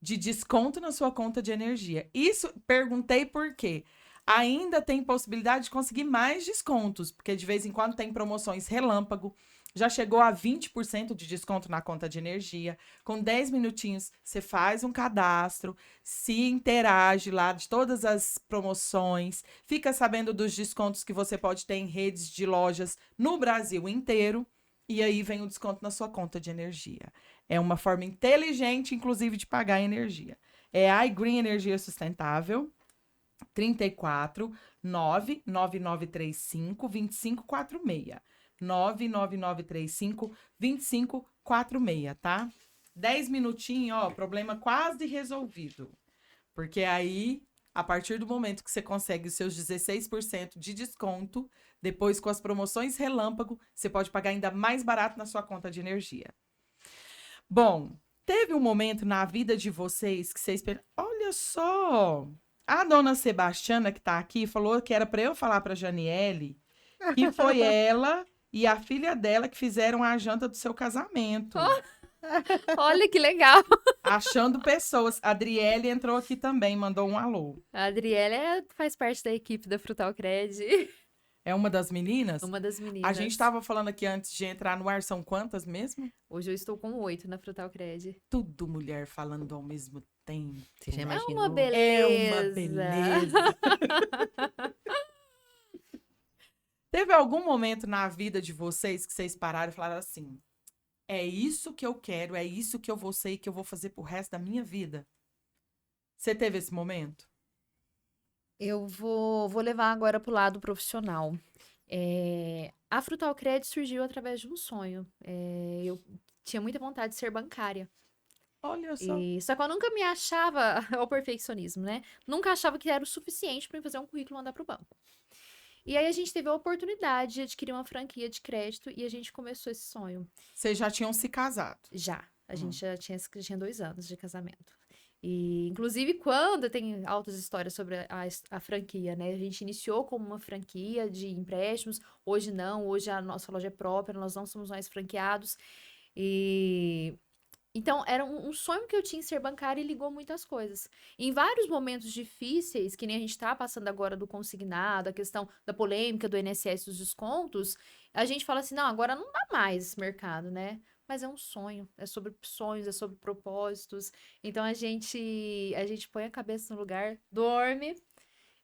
de desconto na sua conta de energia. Isso, perguntei por quê. Ainda tem possibilidade de conseguir mais descontos, porque de vez em quando tem promoções relâmpago. Já chegou a 20% de desconto na conta de energia. Com 10 minutinhos, você faz um cadastro, se interage lá de todas as promoções, fica sabendo dos descontos que você pode ter em redes de lojas no Brasil inteiro, e aí vem o desconto na sua conta de energia. É uma forma inteligente, inclusive, de pagar a energia. É a iGreen Energia Sustentável, 34 99935 2546. 99935 2546, tá? 10 minutinhos, ó, problema quase resolvido. Porque aí, a partir do momento que você consegue os seus 16% de desconto, depois com as promoções relâmpago, você pode pagar ainda mais barato na sua conta de energia. Bom, teve um momento na vida de vocês que vocês... Olha só! A dona Sebastiana, que tá aqui, falou que era para eu falar pra Janiele que foi ela e a filha dela que fizeram a janta do seu casamento. Olha que legal. Achando pessoas. A Adriele entrou aqui também, mandou um alô. A Adriele faz parte da equipe da Frutal Cred. É uma das meninas? Uma das meninas. A gente estava falando aqui antes de entrar no ar, são quantas mesmo? Hoje eu estou com 8 na Frutal Cred. Tudo mulher falando ao mesmo tempo. Você já É imaginou? uma beleza. É uma beleza. Teve algum momento na vida de vocês que vocês pararam e falaram assim: é isso que eu quero, é isso que eu vou ser e que eu vou fazer pro resto da minha vida? Você teve esse momento? Eu vou levar agora pro lado profissional. A Frutal Cred surgiu através de um sonho. Eu tinha muita vontade de ser bancária. Olha só. Só que eu nunca me achava, ao perfeccionismo, né? Nunca achava que era o suficiente para fazer um currículo e mandar pro banco. E aí a gente teve a oportunidade de adquirir uma franquia de crédito e a gente começou esse sonho. Vocês já tinham se casado? Já. A gente já tinha 2 anos de casamento. E, inclusive, quando tem altas histórias sobre a franquia, né? A gente iniciou como uma franquia de empréstimos. Hoje não. Hoje a nossa loja é própria. Nós não somos mais franqueados. Então, era um sonho que eu tinha em ser bancária e ligou muitas coisas. Em vários momentos difíceis, que nem a gente está passando agora do consignado, a questão da polêmica do INSS dos descontos, a gente fala assim, não, agora não dá mais esse mercado, né? Mas é um sonho, é sobre sonhos, é sobre propósitos. Então, a gente põe a cabeça no lugar, dorme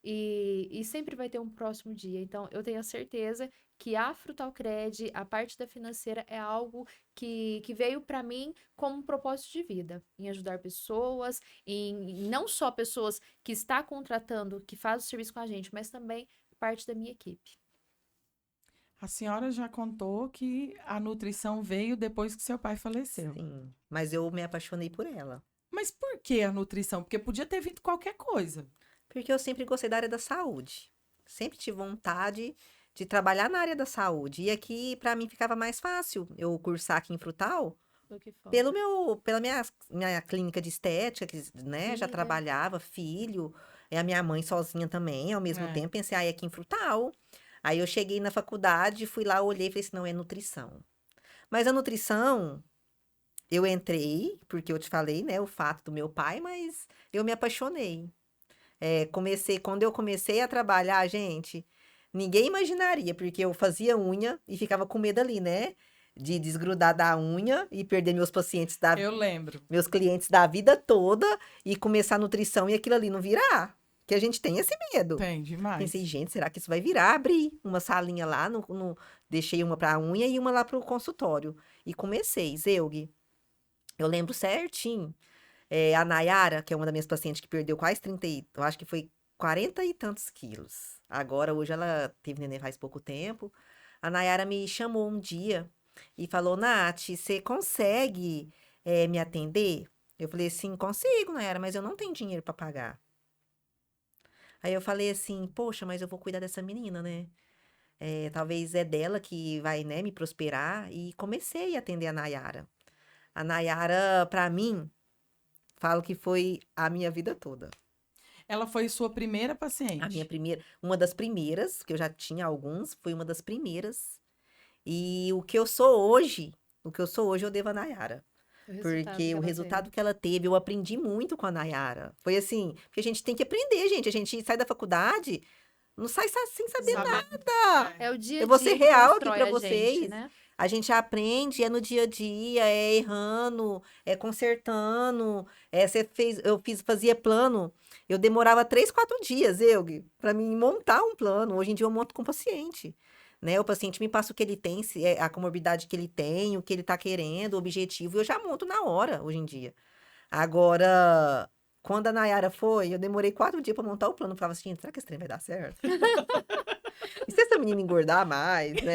e sempre vai ter um próximo dia. Então, eu tenho a certeza que a Frutal Cred, a parte da financeira, é algo que veio para mim como um propósito de vida, em ajudar pessoas, em não só pessoas que está contratando, que faz o serviço com a gente, mas também parte da minha equipe. A senhora já contou que a nutrição veio depois que seu pai faleceu. Sim, mas eu me apaixonei por ela. Mas por que a nutrição? Porque podia ter vindo qualquer coisa. Porque eu sempre gostei da área da saúde. Sempre tive vontade de trabalhar na área da saúde. E aqui, para mim, ficava mais fácil eu cursar aqui em Frutal, pela minha clínica de estética, que, né, já trabalhava, filho, e a minha mãe sozinha também, ao mesmo tempo, pensei, aqui em Frutal. Aí eu cheguei na faculdade, fui lá, olhei e falei assim, não, é nutrição. Mas a nutrição, eu entrei, porque eu te falei, né, o fato do meu pai, mas eu me apaixonei. Quando eu comecei a trabalhar, gente, ninguém imaginaria, porque eu fazia unha e ficava com medo ali, né? De desgrudar da unha e perder Eu lembro. meus clientes da vida toda e começar a nutrição e aquilo ali não virar. Que a gente tem esse medo. Tem demais. Pensei, gente, será que isso vai virar? Abri uma salinha lá, deixei uma pra unha e uma lá pro consultório. E comecei, Zeug. Eu lembro certinho. A Nayara, que é uma das minhas pacientes que perdeu quase 30, eu acho que foi 40 e tantos quilos. Agora, hoje, ela teve neném faz pouco tempo. A Nayara me chamou um dia e falou, Nath, você consegue me atender? Eu falei assim, consigo, Nayara, mas eu não tenho dinheiro para pagar. Aí eu falei assim, poxa, mas eu vou cuidar dessa menina, né? Talvez é dela que vai, né, me prosperar. E comecei a atender a Nayara. A Nayara, para mim, falo que foi a minha vida toda. Ela foi sua primeira paciente? A minha primeira, uma das primeiras, que eu já tinha alguns, foi uma das primeiras. E o que eu sou hoje, eu devo a Nayara. Porque o resultado que ela teve, eu aprendi muito com a Nayara. Foi assim, porque a gente tem que aprender, gente. A gente sai da faculdade, não sai sem saber nada. É o dia a dia. Eu vou ser que real aqui constrói pra a vocês. gente, né? A gente aprende, é no dia a dia, é errando, é consertando. Fazia plano. Eu demorava 3, 4 dias, para mim montar um plano. Hoje em dia eu monto com o paciente. Né? O paciente me passa o que ele tem, a comorbidade que ele tem, o que ele tá querendo, o objetivo, eu já monto na hora, hoje em dia. Agora, quando a Nayara foi, eu demorei 4 dias para montar o plano. Eu falava assim, será que esse trem vai dar certo? E se essa menina engordar mais, né?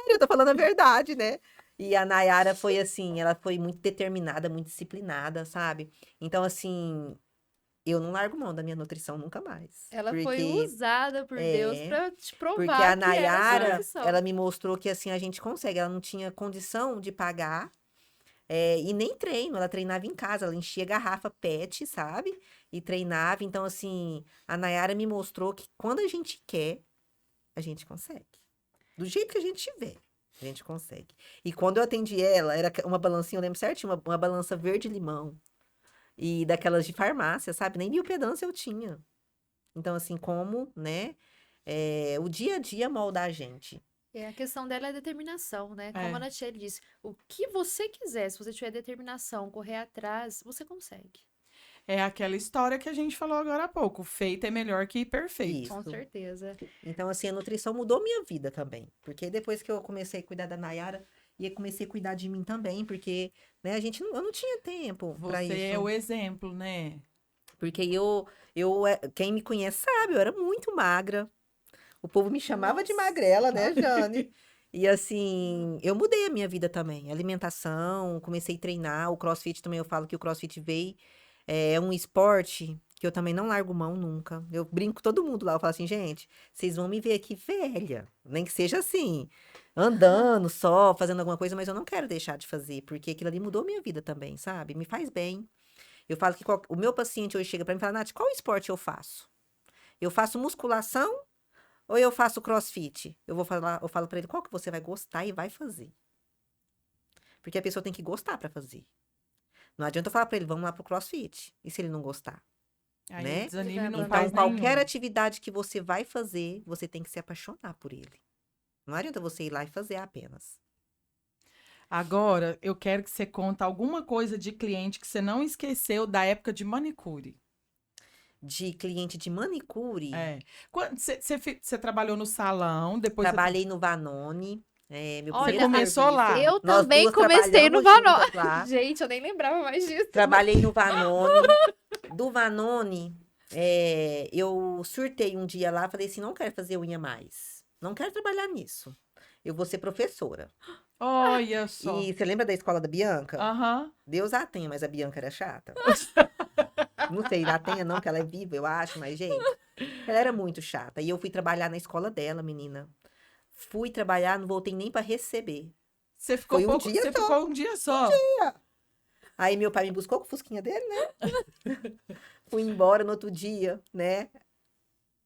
Eu tô falando a verdade, né? E a Nayara foi assim, ela foi muito determinada, muito disciplinada, sabe? Então, assim, eu não largo mão da minha nutrição nunca mais. Ela foi usada por Deus pra te provar porque a que era a sua Nayara, profissão. ela me mostrou que assim, a gente consegue. Ela não tinha condição de pagar e nem treino. Ela treinava em casa, ela enchia garrafa PET, sabe? E treinava. Então, assim, a Nayara me mostrou que quando a gente quer, a gente consegue. Do jeito que a gente tiver, a gente consegue. E quando eu atendi ela, era uma balancinha, eu lembro certinho, uma balança verde-limão. E daquelas de farmácia, sabe? Nem biopedância eu tinha. Então, assim, como, né? O dia a dia molda a gente. A questão dela é a determinação, né? Como a Natiele disse, o que você quiser, se você tiver determinação, correr atrás, você consegue. É aquela história que a gente falou agora há pouco. Feito é melhor que perfeito. Isso. Com certeza. Então, assim, a nutrição mudou minha vida também. Porque depois que eu comecei a cuidar da Nayara, e comecei a cuidar de mim também, porque, né, eu não tinha tempo para isso. Você é o exemplo, né? Porque quem me conhece sabe, eu era muito magra. O povo me chamava de magrela, né, Jane? E assim, eu mudei a minha vida também. Alimentação, comecei a treinar. O CrossFit também, eu falo que o CrossFit veio. É um esporte que eu também não largo mão nunca. Eu brinco com todo mundo lá. Eu falo assim, gente, vocês vão me ver aqui velha. Nem que seja assim, andando só, fazendo alguma coisa, mas eu não quero deixar de fazer, porque aquilo ali mudou minha vida também, sabe? Me faz bem. Eu falo que o meu paciente hoje chega pra mim e fala, Nath, qual esporte eu faço? Eu faço musculação ou eu faço CrossFit? Eu falo pra ele, qual que você vai gostar e vai fazer? Porque a pessoa tem que gostar pra fazer. Não adianta eu falar pra ele, vamos lá pro CrossFit. E se ele não gostar? Aí né? desanime não Então, faz qualquer nenhum. atividade que você vai fazer, você tem que se apaixonar por ele. Não adianta você ir lá e fazer apenas. Agora, eu quero que você conte alguma coisa de cliente que você não esqueceu da época de manicure. De cliente de manicure, Quando você trabalhou no salão, depois trabalhei no Vanoni. Meu Olha, primeiro começou serviço. lá. Eu Nós também duas comecei no trabalhamos Vanoni. juntas lá. Gente, eu nem lembrava mais disso. Trabalhei no Vanoni. Do Vanoni, eu surtei um dia lá, falei assim, não quero fazer unha mais. Não quero trabalhar nisso. Eu vou ser professora. Olha só. E você lembra da escola da Bianca? Aham. Deus a tenha, mas a Bianca era chata. Não sei, a tenha não, que ela é viva, eu acho, mas, gente, ela era muito chata. E eu fui trabalhar na escola dela, menina. Fui trabalhar, não voltei nem pra receber. Você ficou Foi um dia só. ficou um dia só. Aí meu pai me buscou com o fusquinha dele, né? Fui embora no outro dia, né?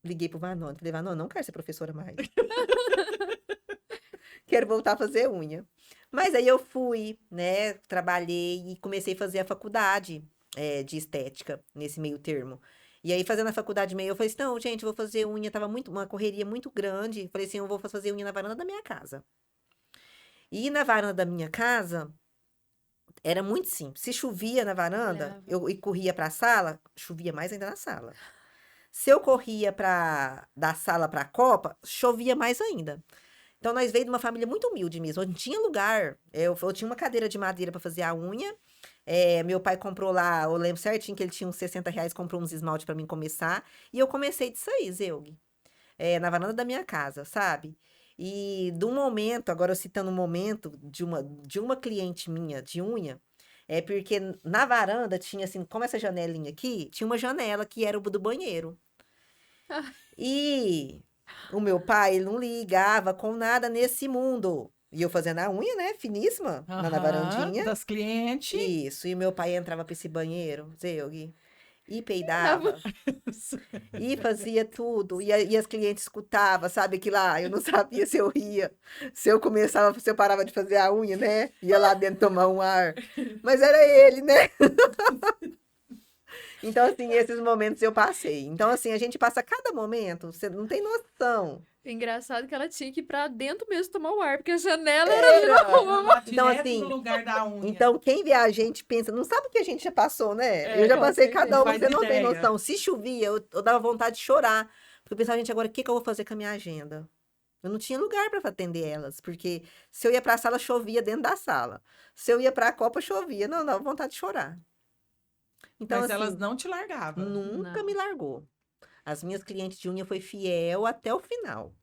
Liguei pro Vanoni. Falei, Vanoni, não quero ser professora mais. Quero voltar a fazer unha. Mas aí eu fui, né? Trabalhei e comecei a fazer a faculdade de estética nesse meio termo. E aí, fazendo a faculdade meio, eu falei assim, não, gente, eu vou fazer unha, tava uma correria muito grande. Falei assim, eu vou fazer unha na varanda da minha casa. E na varanda da minha casa, era muito simples. Se chovia na varanda, Olhava. eu corria para a sala, chovia mais ainda na sala. Se eu corria da sala para a copa, chovia mais ainda. Então, nós veio de uma família muito humilde mesmo. Não tinha lugar. Eu tinha uma cadeira de madeira para fazer a unha. Meu pai comprou lá, eu lembro certinho que ele tinha uns R$ 60, comprou uns esmalte para mim começar. E eu comecei disso aí, Zeug. Na varanda da minha casa, sabe? E do momento, agora eu citando um momento de uma cliente minha de unha, porque na varanda tinha assim, como essa janelinha aqui, tinha uma janela que era o do banheiro. E o meu pai, ele não ligava com nada nesse mundo. E eu fazendo a unha, né? Finíssima, na Aham, varandinha. das clientes. Isso. E meu pai entrava pra esse banheiro, Zeug, e peidava, e fazia tudo. E as clientes escutavam, sabe? Que lá eu não sabia se eu ria, se eu parava de fazer a unha, né? Ia lá dentro tomar um ar. Mas era ele, né? Então, assim, esses momentos eu passei. Então, assim, a gente passa cada momento, você não tem noção. Engraçado que ela tinha que ir pra dentro mesmo tomar o ar, porque a janela era ali na rua. Lá Então, direto assim, no lugar da unha. Então, quem vê a gente pensa, não sabe o que a gente já passou, né? É, Eu já com passei certeza. cada um, Faz você não tem ideia. noção. Se chovia, eu dava vontade de chorar. Porque eu pensava, gente, agora o que eu vou fazer com a minha agenda? Eu não tinha lugar para atender elas, porque se eu ia para a sala, chovia dentro da sala. Se eu ia para a copa, chovia. Não, dava vontade de chorar. Então, Mas elas assim, não te largavam. nunca Não. me largou. As minhas clientes de unha foi fiel até o final.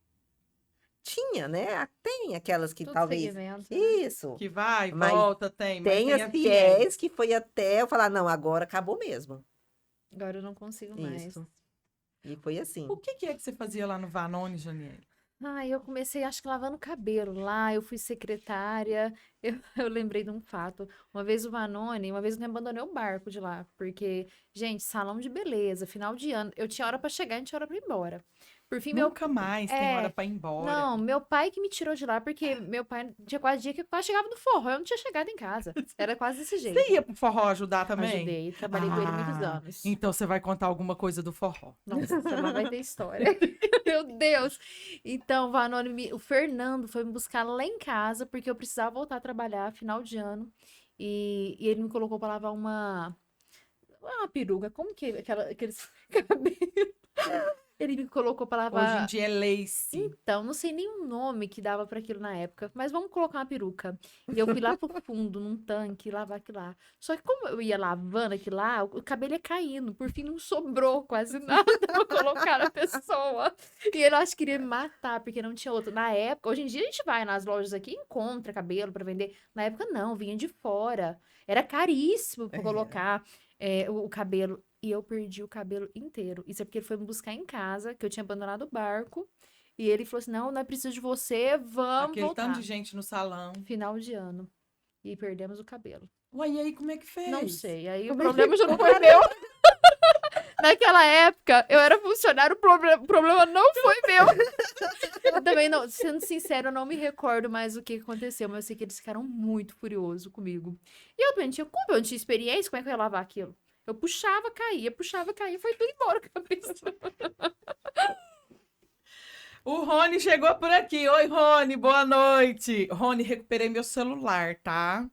Tinha, né? Tem aquelas que Tudo talvez. segmento, né? Isso. Que vai, Mas volta, mas tem tem as as fiéis. fiéis que foi até eu falar, não, agora acabou mesmo. Agora eu não consigo mais. Isso. E foi assim. O que é que você fazia lá no Vanone, Janiele? Eu comecei, acho que lavando cabelo lá, eu fui secretária. Eu lembrei de um fato. Uma vez eu me abandonei o barco de lá, porque, gente, salão de beleza, final de ano, eu tinha hora pra chegar e tinha hora pra ir embora. Por fim, Nunca mais tem hora é, pra ir embora. não, meu pai que me tirou de lá, porque meu pai tinha quase dia que eu quase chegava no forró, eu não tinha chegado em casa. Era quase desse Você jeito. ia pro forró ajudar também? Ajudei, trabalhei com ele muitos Ah, anos. então você vai contar alguma coisa do forró. Nossa, lá vai ter história. Meu Deus. Então, Vanoni, o Fernando foi me buscar lá em casa, porque eu precisava voltar a trabalhar final de ano. E ele me colocou pra lavar uma peruca. Como que é aqueles cabelos? Ele me colocou pra Hoje em lavar. dia é lace. Então, não sei nem o nome que dava pra aquilo na época, mas vamos colocar uma peruca. E eu fui lá pro fundo, num tanque, lavar aquilo lá. Só que como eu ia lavando aquilo lá, o cabelo ia caindo. Por fim, não sobrou quase nada pra colocar na pessoa. E ele, acho que queria me matar, porque não tinha outro. Na época, hoje em dia a gente vai nas lojas aqui e encontra cabelo pra vender. Na época, não, vinha de fora. Era caríssimo pra colocar o cabelo. E eu perdi o cabelo inteiro. Isso é porque ele foi me buscar em casa, que eu tinha abandonado o barco. E ele falou assim: não, não é preciso de você, vamos Aquele voltar. tanto de gente no salão. Final de ano. E perdemos o cabelo. Ué, e aí como é que fez? Não sei. Aí o problema já não foi meu. Naquela época, eu era funcionário, o problema não foi meu. Eu também não, sendo sincero, eu não me recordo mais o que aconteceu, mas eu sei que eles ficaram muito furiosos comigo. E eu também não tinha culpa, eu não tinha experiência, como é que eu ia lavar aquilo? Eu puxava, caía, foi tudo embora a cabeça. O Rony chegou por aqui. Oi, Rony, boa noite. Rony, recuperei meu celular, tá?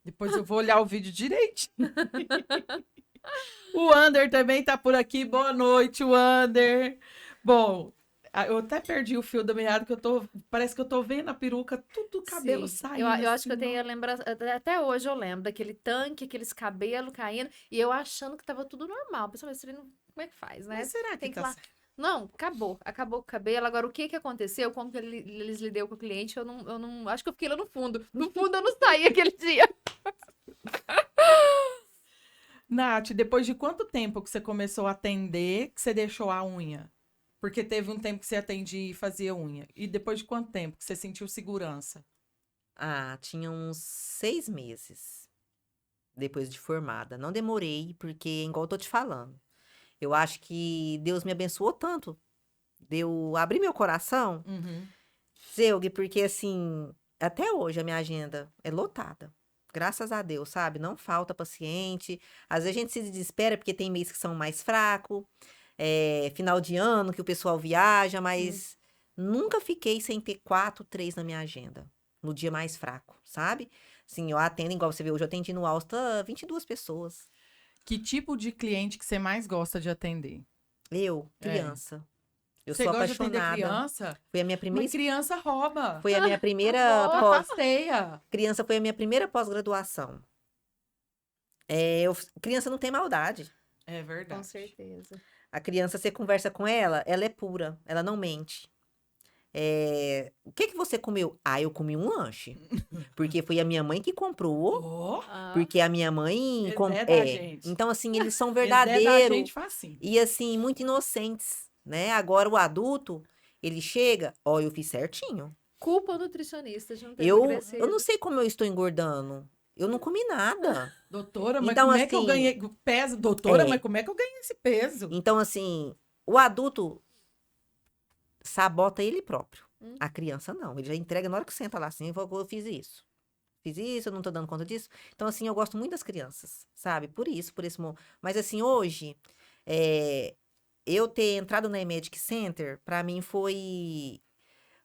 Depois eu vou olhar o vídeo direitinho. O Ander também tá por aqui. Boa noite, Ander. Bom, eu até perdi o fio da meada, que parece que eu tô vendo a peruca, tudo o cabelo Sim. saindo. Eu acho que eu assim, tenho ó. a lembrança, até hoje eu lembro daquele tanque, aqueles cabelos caindo, e eu achando que tava tudo normal. Pessoal, como é que faz, né? Mas será que Tem que tá lá. certo? Não, acabou com o cabelo. Agora, o que que aconteceu? Como que eles lidam com o cliente? Eu não, acho que eu fiquei lá no fundo. No fundo, eu não saí aquele dia. Nath, depois de quanto tempo que você começou a atender, que você deixou a unha? Porque teve um tempo que você atendia e fazia unha. E depois de quanto tempo que você sentiu segurança? Tinha uns 6 meses depois de formada. Não demorei, porque, igual eu tô te falando, eu acho que Deus me abençoou tanto. Deu abrir meu coração, Uhum. Zeug, porque assim, até hoje a minha agenda é lotada. Graças a Deus, sabe? Não falta paciente. Às vezes a gente se desespera porque tem mês que são mais fracos. Final de ano que o pessoal viaja, mas nunca fiquei sem ter 4, 3 na minha agenda. No dia mais fraco, sabe? Sim, eu atendo, igual você vê, hoje eu atendi no Alsta 22 pessoas. Que tipo de cliente que você mais gosta de atender? Criança. Eu Você sou gosta de atender apaixonada. criança? Foi a minha primeira. Mas criança rouba. Foi a minha primeira Rouba, passeia. Criança foi a minha primeira pós-graduação. Criança não tem maldade. É verdade. Com certeza. A criança, você conversa com ela, ela é pura, ela não mente. O que você comeu? Eu comi um lanche. Porque foi a minha mãe que comprou. Oh, Porque a minha mãe... Zé da gente. Então, assim, eles são Zé da verdadeiros. gente facinho. E, assim, muito inocentes, né? Agora, o adulto, ele chega... eu fiz certinho. Culpa o nutricionista de não ter Eu emagrecido. não sei como eu estou engordando. Eu não comi nada. Doutora, mas Então, como é que eu assim, ganhei peso? Doutora, é. mas como é que eu ganhei esse peso? Então, assim, o adulto sabota ele próprio. A criança não. Ele já entrega na hora que senta lá assim, eu fiz isso. Fiz isso, eu não tô dando conta disso. Então, assim, eu gosto muito das crianças, sabe? Por esse momento. Mas, assim, hoje, eu ter entrado na Medic Center, pra mim foi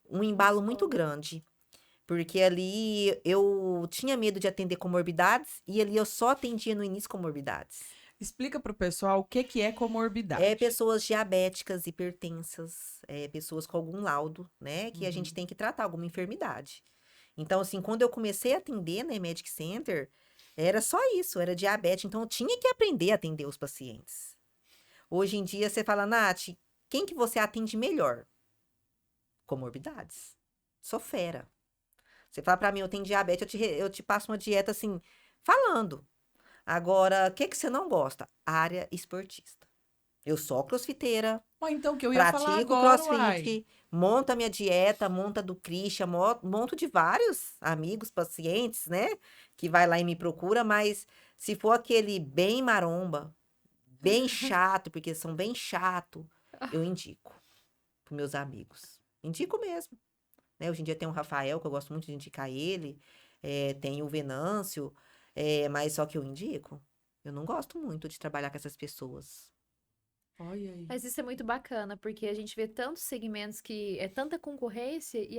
um embalo muito grande. Porque ali eu tinha medo de atender comorbidades e ali eu só atendia no início comorbidades. Explica pro pessoal o que é comorbidade. Pessoas diabéticas, hipertensas, pessoas com algum laudo, né? Que a gente tem que tratar alguma enfermidade. Então, assim, quando eu comecei a atender na Medic Center, era só isso, era diabetes. Então, eu tinha que aprender a atender os pacientes. Hoje em dia, você fala, Nath, quem que você atende melhor? Comorbidades. Sou fera. Você fala pra mim, eu tenho diabetes, eu te passo uma dieta assim, falando. Agora, o que você não gosta? Área esportista. Eu sou crossfiteira, Então, o que eu ia falar pratico agora, crossfit, monto a minha dieta, monto a do Christian, monto de vários amigos, pacientes, né? Que vai lá e me procura, mas se for aquele bem maromba, bem chato, porque são bem chato, eu indico para meus amigos. Indico mesmo. Né? Hoje em dia tem o Rafael, que eu gosto muito de indicar ele, tem o Venâncio, mas só que eu indico. Eu não gosto muito de trabalhar com essas pessoas. Olha aí. Mas isso é muito bacana, porque a gente vê tantos segmentos que é tanta concorrência e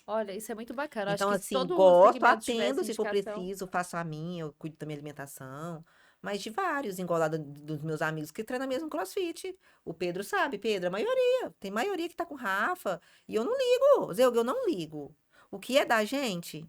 olha, isso é muito bacana. Então, Acho que assim, todo gosto, segmento tivesse atendo, se for indicação. preciso, faço a minha, eu cuido da minha alimentação. Mas de vários, engolada dos meus amigos que treinam mesmo CrossFit. O Pedro sabe, Pedro, a maioria. Tem maioria que tá com Rafa. E eu não ligo, Zeuga, eu não ligo. O que é da gente?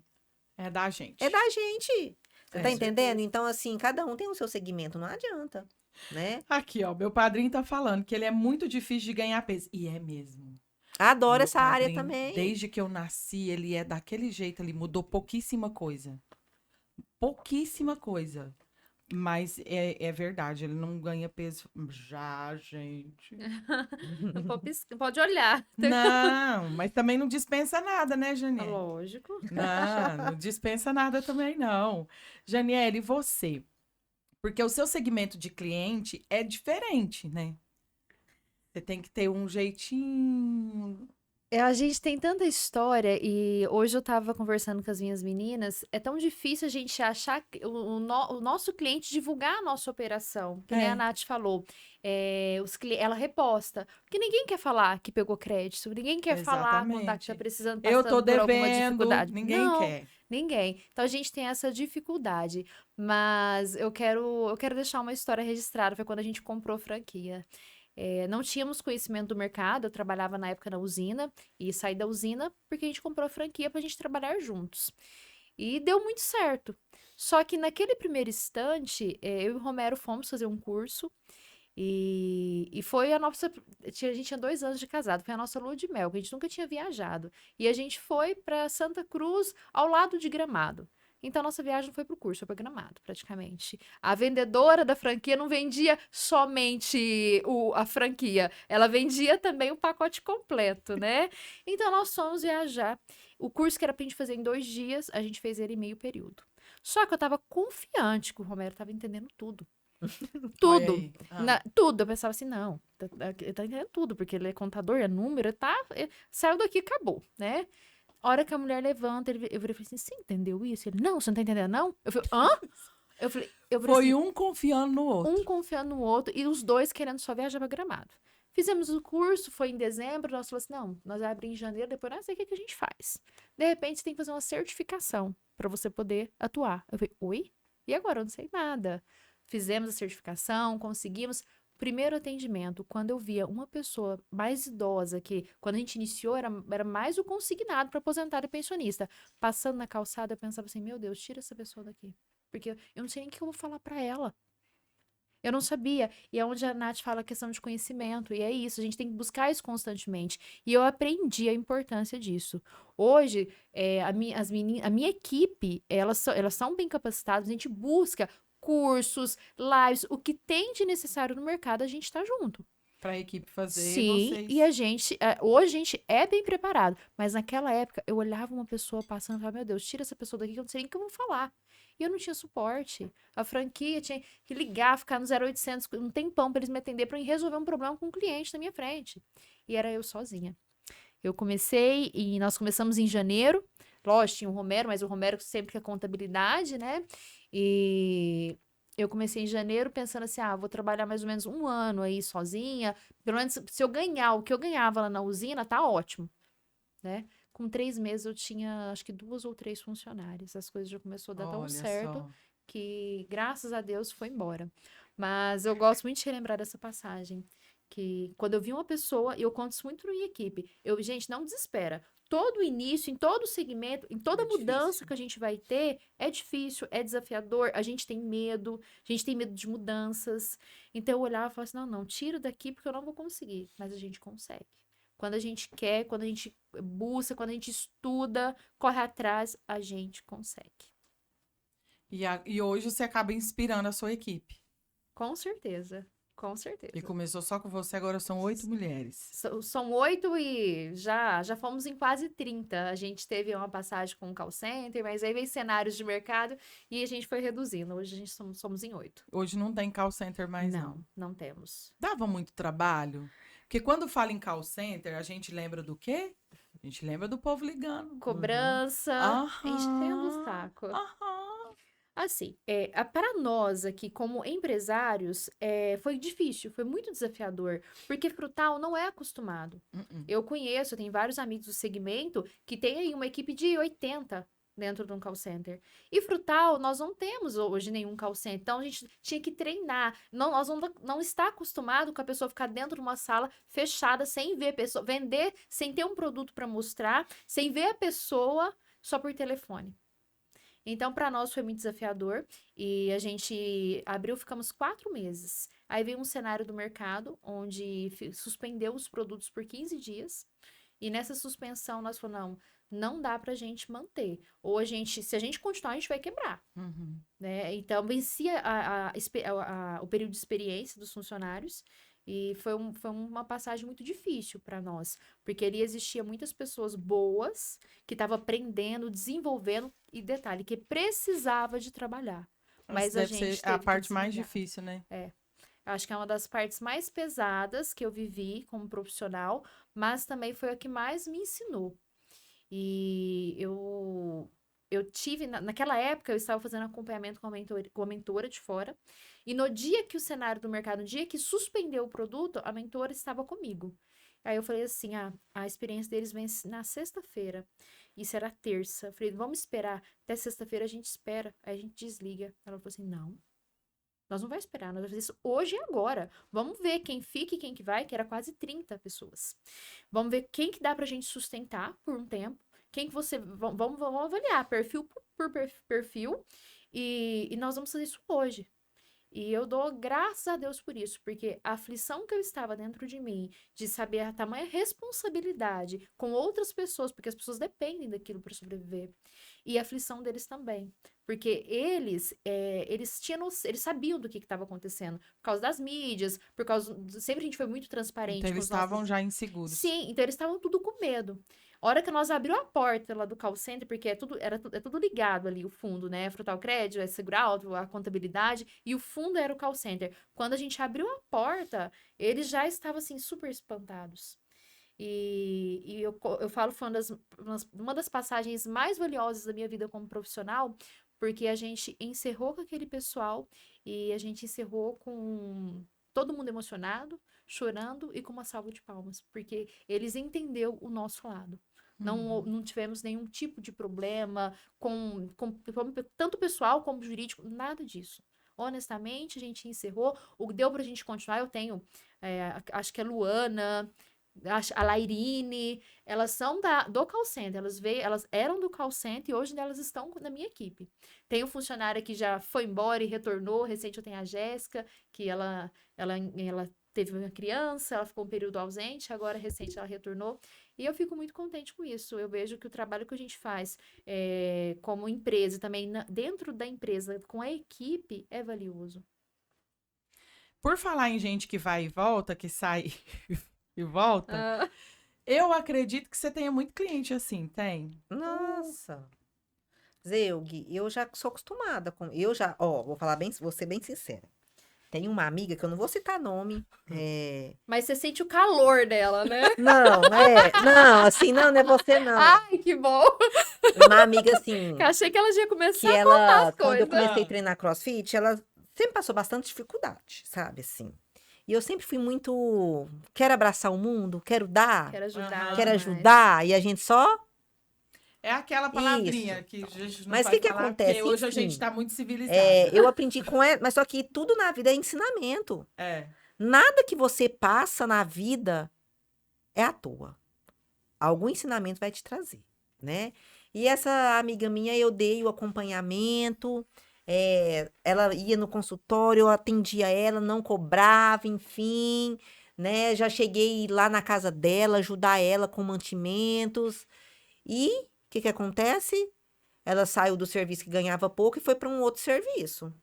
É da gente. É da gente. Você tá entendendo? certeza. Então, assim, cada um tem o seu segmento, não adianta, né? Aqui, ó, meu padrinho tá falando que ele é muito difícil de ganhar peso. E é mesmo. Adoro Meu essa área padrinho, também. Desde que eu nasci, ele é daquele jeito, ele mudou pouquíssima coisa. Pouquíssima coisa. Mas é verdade, ele não ganha peso. Já, gente. Não pode olhar. Não, mas também não dispensa nada, né, Janiele? Lógico. Não dispensa nada também, não. Janiele, e você? Porque o seu segmento de cliente é diferente, né? Você tem que ter um jeitinho. A gente tem tanta história e hoje eu tava conversando com as minhas meninas, é tão difícil a gente achar o nosso cliente divulgar a nossa operação, que nem a Nath falou. Ela reposta, porque ninguém quer falar que pegou crédito, ninguém quer falar quando tá Exatamente. precisando, Eu passando tô por alguma devendo, dificuldade. ninguém Não, quer. ninguém. Então a gente tem essa dificuldade, mas eu quero deixar uma história registrada, foi quando a gente comprou franquia. Não tínhamos conhecimento do mercado, eu trabalhava na época na usina e saí da usina porque a gente comprou a franquia pra gente trabalhar juntos. E deu muito certo. Só que naquele primeiro instante, eu e o Romero fomos fazer um curso e foi a nossa... A gente tinha 2 anos de casado, foi a nossa lua de mel, que a gente nunca tinha viajado. E a gente foi pra Santa Cruz, ao lado de Gramado. Então, a nossa viagem não foi pro curso, foi pra Gramado, praticamente. A vendedora da franquia não vendia somente a franquia, ela vendia também o pacote completo, né? Então, nós fomos viajar. O curso que era pra gente fazer em 2 dias, a gente fez ele em meio período. Só que eu tava confiante que o Romero tava entendendo tudo. Tudo. Olha aí. Tudo. Eu pensava assim, não, ele tá entendendo tudo, porque ele é contador, é número, saiu daqui, acabou, né? A hora que a mulher levanta, eu falei assim, você entendeu isso? Ele, não, você não tá entendendo, não? Eu falei, hã? Eu falei Foi assim, um confiando no outro. um confiando no outro e os dois querendo só viajar pra Gramado. Fizemos o curso, foi em dezembro, nós falamos assim, não, nós abrimos em janeiro, depois não sei o que a gente faz. De repente, você tem que fazer uma certificação pra você poder atuar. Eu falei, oi? E agora? Eu não sei nada. Fizemos a certificação, conseguimos. Primeiro atendimento, quando eu via uma pessoa mais idosa, que quando a gente iniciou era mais o consignado para aposentado e pensionista, passando na calçada, eu pensava assim, meu Deus, tira essa pessoa daqui. Porque eu não sei nem o que eu vou falar para ela. Eu não sabia. E é onde a Nath fala a questão de conhecimento. E é isso, a gente tem que buscar isso constantemente. E eu aprendi a importância disso. Hoje, a minha equipe, elas são bem capacitadas, a gente busca cursos, lives, o que tem de necessário no mercado, a gente está junto. Pra equipe fazer, Sim, vocês... e hoje a gente é bem preparado, mas naquela época eu olhava uma pessoa passando e falava, meu Deus, tira essa pessoa daqui que eu não sei nem o que eu vou falar. E eu não tinha suporte. A franquia tinha que ligar, ficar no 0800 um tempão para eles me atender para resolver um problema com um cliente na minha frente. E era eu sozinha. Eu comecei e nós começamos em janeiro. Lógico, tinha o Romero, mas o Romero sempre quer contabilidade, né? E eu comecei em janeiro pensando assim, vou trabalhar mais ou menos um ano aí sozinha. Pelo menos se eu ganhar o que eu ganhava lá na usina, tá ótimo, né? Com 3 meses eu tinha, acho que 2 ou 3 funcionários. As coisas já começou a dar tão Olha certo só. que, graças a Deus, foi embora. Mas eu gosto muito de relembrar dessa passagem. Que quando eu vi uma pessoa, e eu conto isso muito na minha equipe, gente, não desespera. Todo início, em todo segmento, em toda É mudança difícil. que a gente vai ter, é difícil, é desafiador, a gente tem medo de mudanças. Então eu olhava e falava assim, não, não, tira daqui porque eu não vou conseguir. Mas a gente consegue. Quando a gente quer, quando a gente busca, quando a gente estuda, corre atrás, a gente consegue. E hoje você acaba inspirando a sua equipe. Com certeza. Com E certeza. começou só com você, agora são 8 mulheres. São 8 e já fomos em quase 30. A gente teve uma passagem com o call center, mas aí veio cenários de mercado e a gente foi reduzindo. Hoje a gente somos em 8. Hoje não tem call center mais, não. Não temos. Dava muito trabalho? Porque quando fala em call center, a gente lembra do quê? A gente lembra do povo ligando. Cobrança, enchendo o Aham, saco. aham. Assim, para nós aqui, como empresários, foi difícil, foi muito desafiador, porque Frutal não é acostumado. Eu tenho vários amigos do segmento que tem aí uma equipe de 80 dentro de um call center. E Frutal, nós não temos hoje nenhum call center, então a gente tinha que treinar. Nós não está acostumado com a pessoa ficar dentro de uma sala fechada, sem ver a pessoa, vender, sem ter um produto para mostrar, sem ver a pessoa, só por telefone. Então, para nós foi muito desafiador e a gente ficamos 4 meses. Aí veio um cenário do mercado onde suspendeu os produtos por 15 dias. E nessa suspensão nós falamos, não dá pra gente manter. Ou se a gente continuar, a gente vai quebrar. Né? Então, vencia o período de experiência dos funcionários. E foi uma passagem muito difícil para nós, porque ali existia muitas pessoas boas que estavam aprendendo, desenvolvendo, e detalhe, que precisava de trabalhar. Mas a Deve gente ser a teve que parte mais desligar. difícil, né? Acho que é uma das partes mais pesadas que eu vivi como profissional, mas também foi a que mais me ensinou. E eu tive, naquela época, eu estava fazendo acompanhamento com a mentora de fora, e no dia que o cenário do mercado, no dia que suspendeu o produto, a mentora estava comigo. Aí eu falei assim, a experiência deles vem na sexta-feira, isso era terça. Eu falei, vamos esperar, até sexta-feira a gente espera, aí a gente desliga. Ela falou assim, não, nós não vamos esperar, nós vamos fazer isso hoje e agora. Vamos ver quem fica e quem que vai, que era quase 30 pessoas. Vamos ver quem que dá pra gente sustentar por um tempo. Quem que você... Vamos avaliar perfil por perfil. E nós vamos fazer isso hoje. E eu dou graças a Deus por isso, porque a aflição que eu estava dentro de mim, de saber a tamanha responsabilidade com outras pessoas, porque as pessoas dependem daquilo para sobreviver, e a aflição deles também, porque eles sabiam do que estava acontecendo, por causa das mídias, sempre a gente foi muito transparente Então com eles os nossos... estavam já inseguros. Sim, então eles estavam tudo com medo. A hora que nós abriu a porta lá do call center, porque é tudo ligado ali, o fundo, né? Frutal Crédito, Seguro, a contabilidade, e o fundo era o call center. Quando a gente abriu a porta, eles já estavam, assim, super espantados. E eu falo, foi uma das passagens mais valiosas da minha vida como profissional, porque a gente encerrou com aquele pessoal e a gente encerrou com todo mundo emocionado, chorando e com uma salva de palmas, porque eles entenderam o nosso lado. Não tivemos nenhum tipo de problema com tanto pessoal como jurídico, nada disso. Honestamente, a gente encerrou. O que deu pra gente continuar, eu tenho, acho que a Luana, a Lairine, elas são do call center, elas eram do call center e hoje elas estão na minha equipe. Tem um funcionário que já foi embora e retornou, recente eu tenho a Jéssica, que ela teve uma criança, ela ficou um período ausente, agora recente ela retornou, e eu fico muito contente com isso. Eu vejo que o trabalho que a gente faz como empresa, também dentro da empresa, com a equipe, é valioso. Por falar em gente que vai e volta, que sai e volta, eu acredito que você tenha muito cliente assim, tem? Nossa. Zeug, eu já sou acostumada com. Vou ser bem sincera. Tem uma amiga que eu não vou citar nome. Mas você sente o calor dela, né? Não, assim, não é você, não. Ai, que bom! Uma amiga, assim, Eu achei que ela já ia começar que a contar ela, as quando eu coisas. comecei a treinar CrossFit, ela sempre passou bastante dificuldade, sabe, assim. E eu sempre fui muito, quero abraçar o mundo, quero dar, Quero ajudar. Aham. quero demais. ajudar, e a gente só... É aquela palavrinha que a gente não Mas o vai que falar, acontece? porque hoje a Enfim, gente tá muito civilizada. eu aprendi com ela, mas só que tudo na vida é ensinamento. É. Nada que você passa na vida é à toa. Algum ensinamento vai te trazer, né? E essa amiga minha, eu dei o acompanhamento, ela ia no consultório, eu atendia ela, não cobrava, enfim, né? Já cheguei lá na casa dela, ajudar ela com mantimentos. E o que acontece? Ela saiu do serviço que ganhava pouco e foi para um outro serviço,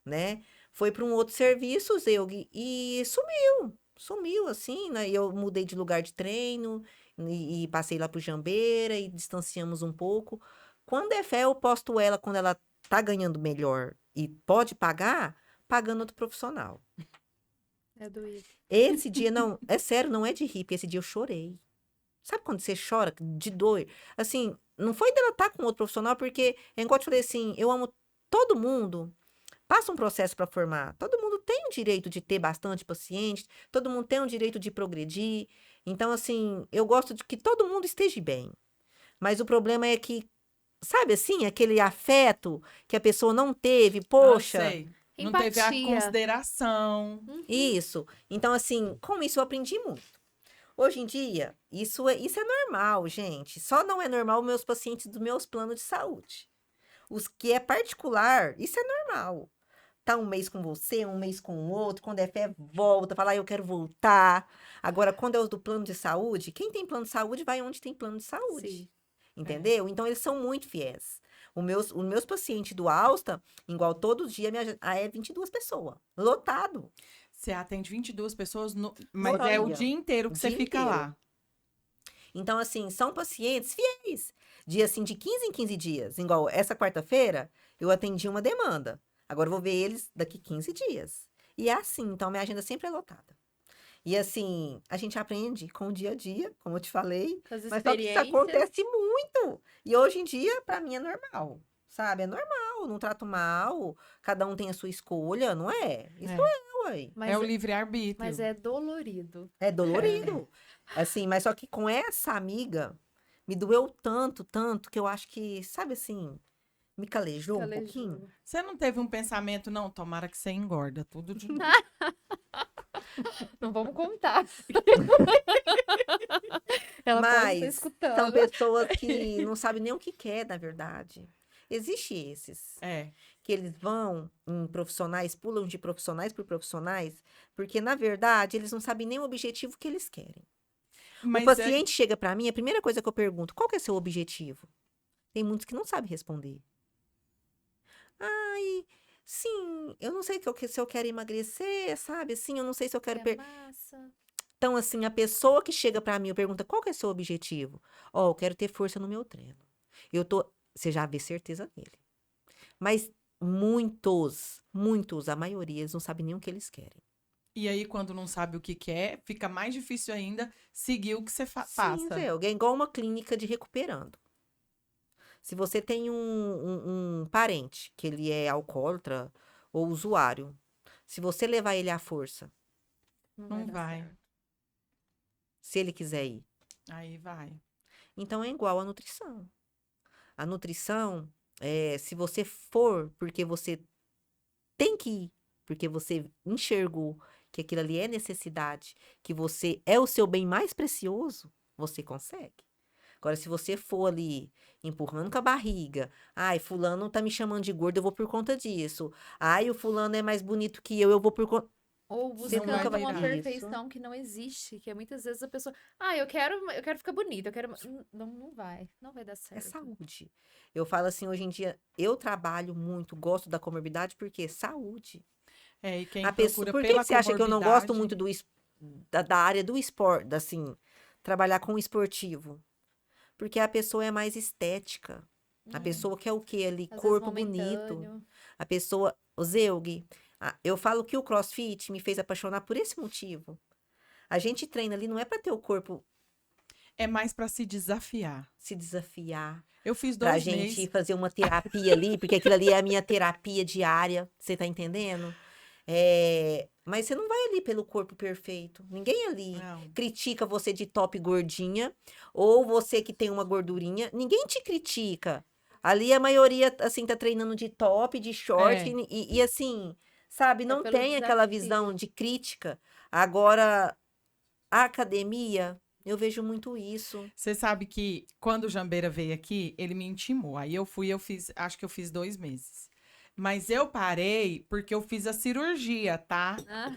né? Foi para um outro serviço, Zeug, e sumiu assim, né? Eu mudei de lugar de treino e passei lá pro Jambeira e distanciamos um pouco. Quando é fé, eu posto ela quando ela tá ganhando melhor e pode pagar, pagando outro profissional. É doído. Esse dia, não, é sério, não é de rir, porque esse dia eu chorei. Sabe quando você chora de dor? Assim, não foi dela estar com outro profissional, porque, igual eu te falei assim, eu amo todo mundo. Passa um processo para formar. Todo mundo tem o direito de ter bastante paciente, todo mundo tem o direito de progredir. Então, assim, eu gosto de que todo mundo esteja bem. Mas o problema é que, sabe assim, aquele afeto que a pessoa não teve, poxa. Ah, sei. Não teve a Empatia. consideração. Isso. Então, assim, com isso eu aprendi muito. Hoje em dia, isso é normal, gente. Só não é normal meus pacientes dos meus planos de saúde. Os que é particular, isso é normal. Tá um mês com você, um mês com o outro, quando é fé, volta, fala, eu quero voltar. Agora, quando é os do plano de saúde, quem tem plano de saúde vai onde tem plano de saúde. Sim. Entendeu? Então, eles são muito fiéis. Os meus pacientes do Alsta, igual todo dia, é 22 pessoas. Lotado. Você atende 22 pessoas, mas Por é o dia. dia inteiro que você Dia fica inteiro. lá. Então, assim, são pacientes fiéis. Dia, assim, de 15 em 15 dias. Igual essa quarta-feira, eu atendi uma demanda. Agora eu vou ver eles daqui 15 dias. E é assim, então minha agenda sempre é lotada. E assim, a gente aprende com o dia a dia, como eu te falei. Com as Mas só que isso experiências. acontece muito. E hoje em dia, pra mim, é normal. Sabe? É normal, não trato mal. Cada um tem a sua escolha, não é? Isso ué. Mas É o livre-arbítrio. Mas é dolorido. É dolorido. Assim, mas só que com essa amiga, me doeu tanto, tanto, que eu acho que, sabe assim, me calejou um pouquinho. Você não teve um pensamento, não? Tomara que você engorda tudo de novo. Não vamos contar. Ela pode estar Mas são escutando. pessoas que não sabem nem o que quer, na verdade. Existem esses, É. que eles vão em profissionais, pulam de profissionais por profissionais, porque, na verdade, eles não sabem nem o objetivo que eles querem. Mas O paciente chega para mim, a primeira coisa que eu pergunto, qual que é seu objetivo? Tem muitos que não sabem responder. Ai, sim, eu não sei se eu quero emagrecer, sabe? Assim, eu não sei se eu quero... É massa. Então, assim, a pessoa que chega para mim, eu pergunto, qual que é seu objetivo? Ó, eu quero ter força no meu treino. Você já vê certeza nele. Mas muitos, a maioria, eles não sabem nem o que eles querem. E aí, quando não sabe o que quer, fica mais difícil ainda seguir o que você Sim, passa. Zé, é igual uma clínica de recuperando. Se você tem um parente que ele é alcoólatra ou usuário, se você levar ele à força, Não dar vai. certo. se ele quiser ir, Aí vai. então é igual à nutrição. A nutrição, se você for porque você tem que ir, porque você enxergou que aquilo ali é necessidade, que você é o seu bem mais precioso, você consegue. Agora, se você for ali empurrando com a barriga, ai, fulano tá me chamando de gordo, eu vou por conta disso. Ai, o fulano é mais bonito que eu vou por conta. Ou Você nunca buscando vai uma virar. perfeição que não existe, que é muitas vezes a pessoa, eu quero ficar bonita, eu quero, não vai dar É certo. saúde. Eu falo assim, hoje em dia, eu trabalho muito, gosto da comorbidade, porque saúde. É, e quem A pessoa, procura por que pela que você acha que eu não gosto comorbidade... muito da área do esporte, assim, trabalhar com o esportivo? Porque a pessoa é mais estética. A pessoa quer o quê ali? Às vezes Corpo bonito. momentâneo. A pessoa, o Zeug, eu falo que o CrossFit me fez apaixonar por esse motivo. A gente treina ali não é para ter o corpo É mais para se desafiar. se desafiar, Eu fiz pra 2 gente meses. fazer uma terapia ali, porque aquilo ali é a minha terapia diária, você tá entendendo? Mas você não vai ali pelo corpo perfeito. Ninguém ali Não. critica você de top gordinha, ou você que tem uma gordurinha, ninguém te critica. Ali a maioria, assim, tá treinando de top, de short, É. e assim, sabe, não pelo tem aquela desafio. visão de crítica. Agora, a academia, eu vejo muito isso. Você sabe que quando o Jambeira veio aqui, ele me intimou. Aí eu fiz, acho que eu fiz 2 meses. Mas eu parei porque eu fiz a cirurgia, tá? Ah,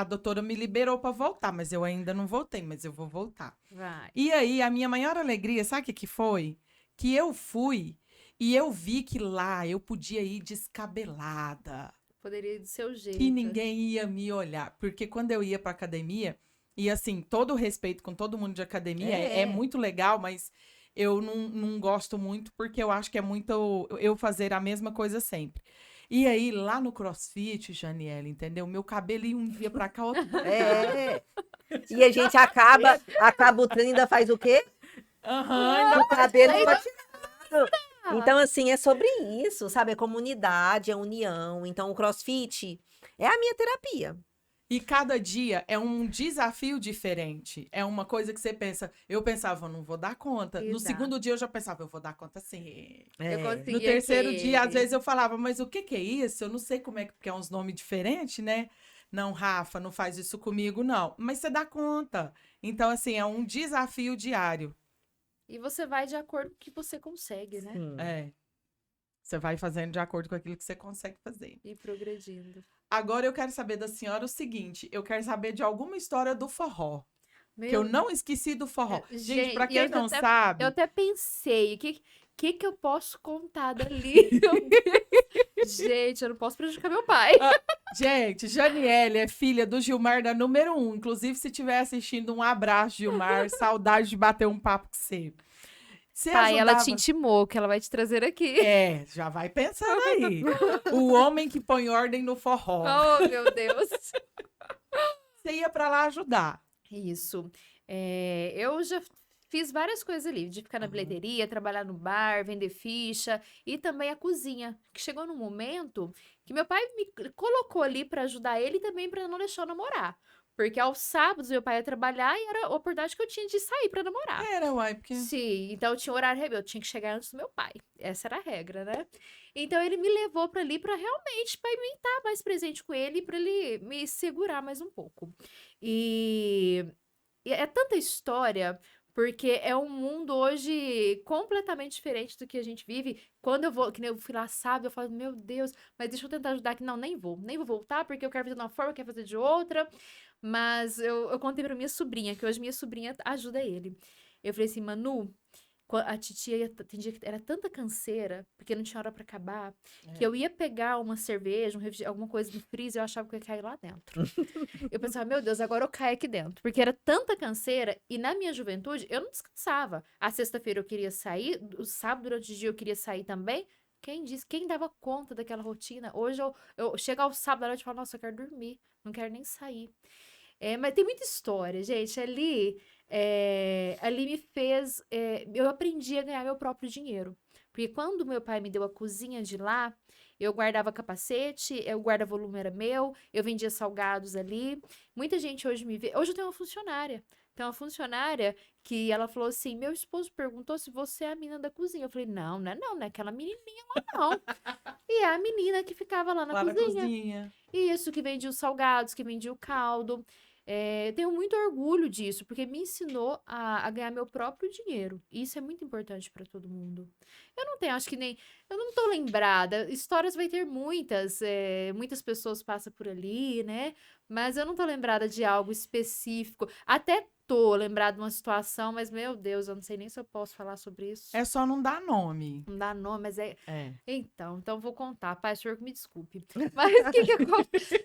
A doutora me liberou para voltar, mas eu ainda não voltei, mas eu vou voltar. vai. E aí, a minha maior alegria, sabe o que foi? Que eu fui e eu vi que lá eu podia ir descabelada. Poderia ir do seu jeito. Que ninguém ia me olhar. Porque quando eu ia pra academia, e assim, todo o respeito com todo mundo de academia, é muito legal, mas eu não gosto muito porque eu acho que é muito eu fazer a mesma coisa sempre. E aí, lá no CrossFit, Janiela, entendeu? Meu cabelo ia um dia pra cá, outro... E a gente acaba o treino, ainda faz o quê? Aham, O cabelo patinado. Então, assim, é sobre isso, sabe? É comunidade, é união. Então, o CrossFit é a minha terapia. E cada dia é um desafio diferente. É uma coisa que você pensa. Eu pensava, eu não vou dar conta. E No dá. segundo dia eu já pensava, eu vou dar conta sim. Eu consegui No terceiro dia, às aquele. vezes eu falava, mas o que que é isso? Eu não sei como é que, porque é uns nomes diferentes, né? Não, Rafa, não faz isso comigo, não. Mas você dá conta. Então, assim, é um desafio diário. E você vai de acordo com o que você consegue, né? Sim. É. Você vai fazendo de acordo com aquilo que você consegue fazer. E progredindo. Agora eu quero saber da senhora o seguinte: eu quero saber de alguma história do forró. Meu Que eu não esqueci do forró. Gente, pra e quem eu não até- sabe. Eu até pensei, o que eu posso contar dali? Meu Deus. Gente, eu não posso prejudicar meu pai. Gente, Janiele é filha do Gilmar da número 1. Inclusive, se estiver assistindo, um abraço, Gilmar. Saudade de bater um papo com você. Você Pai, ela te ajudava... intimou que ela vai te trazer aqui. É, já vai pensando aí. O homem que põe ordem no forró. Oh, meu Deus. Você ia pra lá ajudar. Isso. Eu já fiz várias coisas ali, de ficar na bilheteria, trabalhar no bar, vender ficha e também a cozinha. Que chegou num momento que meu pai me colocou ali pra ajudar ele e também pra não deixar eu namorar. Porque aos sábados meu pai ia trabalhar e era a oportunidade que eu tinha de sair pra namorar. Era, uai, porque... Sim, então eu tinha horário, eu tinha que chegar antes do meu pai. Essa era a regra, né? Então ele me levou pra ali pra realmente para mim estar mais presente com ele, pra ele me segurar mais um pouco. E é tanta história, porque é um mundo hoje completamente diferente do que a gente vive. Quando eu vou, que nem eu fui lá sábado, eu falo, meu Deus, mas deixa eu tentar ajudar, que não, nem vou voltar, porque eu quero fazer de uma forma, eu quero fazer de outra. Mas eu contei pra minha sobrinha, que hoje minha sobrinha ajuda ele. Eu falei assim, Manu, a titia tem dia que era tanta canseira, porque não tinha hora pra acabar, que eu ia pegar uma cerveja, alguma coisa no freezer, eu achava que eu ia cair lá dentro. Eu pensava, meu Deus, agora eu caio aqui dentro. Porque era tanta canseira, e na minha juventude, eu não descansava. A sexta-feira eu queria sair, o sábado durante o dia eu queria sair também. Quem disse? Quem dava conta daquela rotina? Hoje eu chego ao sábado à noite e falo, nossa, eu quero dormir. Não quero nem sair. Mas tem muita história, gente. Ali me fez. Eu aprendi a ganhar meu próprio dinheiro. Porque quando meu pai me deu a cozinha de lá, eu guardava capacete, o guarda-volume era meu, eu vendia salgados ali. Muita gente hoje me vê. Hoje eu tenho uma funcionária. Tem uma funcionária que ela falou assim: meu esposo perguntou se você é a menina da cozinha. Eu falei: não, não é aquela menininha lá, não. E é a menina que ficava lá na Lá na cozinha. cozinha. Isso, que vendia os salgados, que vendia o caldo. Eu tenho muito orgulho disso, porque me ensinou a ganhar meu próprio dinheiro. E isso é muito importante para todo mundo. Eu não tenho, acho que nem. Eu não tô lembrada. Histórias vai ter muitas. Muitas pessoas passam por ali, né? Mas eu não tô lembrada de algo específico. Até tô lembrada de uma situação, mas, meu Deus, eu não sei nem se eu posso falar sobre isso. É só não dar nome. Não dá nome, mas é. É. Então vou contar. Pai, senhor que me desculpe. Mas o que aconteceu?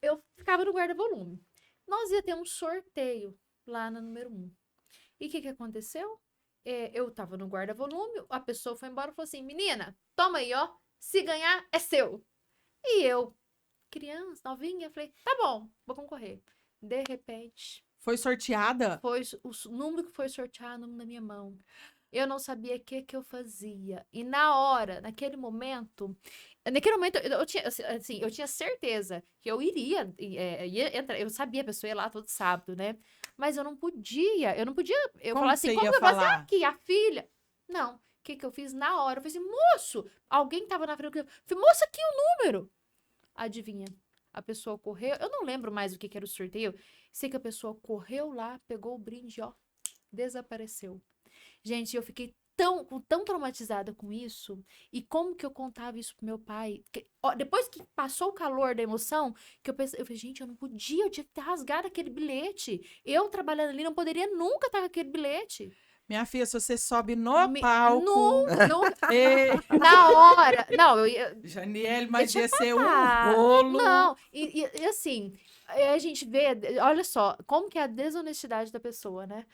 Eu ficava no guarda-volume. Nós ia ter um sorteio lá na número 1. E o que aconteceu? Eu tava no guarda-volume, a pessoa foi embora e falou assim: menina, toma aí, ó. Se ganhar, é seu. E eu, criança, novinha, falei: tá bom, vou concorrer. De repente, Foi sorteada? foi o número que foi sorteado na minha mão. Eu não sabia o que eu fazia. E naquele momento, eu tinha certeza que eu ia entrar. Eu sabia, a pessoa ia lá todo sábado, né? Mas eu não podia. Eu Como falava que assim: você como ia que eu faço falar? aqui, a filha? Não. O que eu fiz na hora? Eu falei assim: moço, alguém tava na frente. Eu falei: moço, aqui o número. Adivinha? A pessoa correu. Eu não lembro mais o que era o sorteio. Sei que a pessoa correu lá, pegou o brinde, ó, desapareceu. Gente, eu fiquei tão traumatizada com isso. E como que eu contava isso pro meu pai? Depois que passou o calor da emoção, que eu falei: gente, eu tinha que ter rasgado aquele bilhete. Eu trabalhando ali não poderia nunca estar com aquele bilhete. Minha filha, se você sobe no palco. Na hora. Não, Janiele, mas tinha ia ser um passado. rolo. Não, e assim, a gente vê, olha só, como que é a desonestidade da pessoa, né?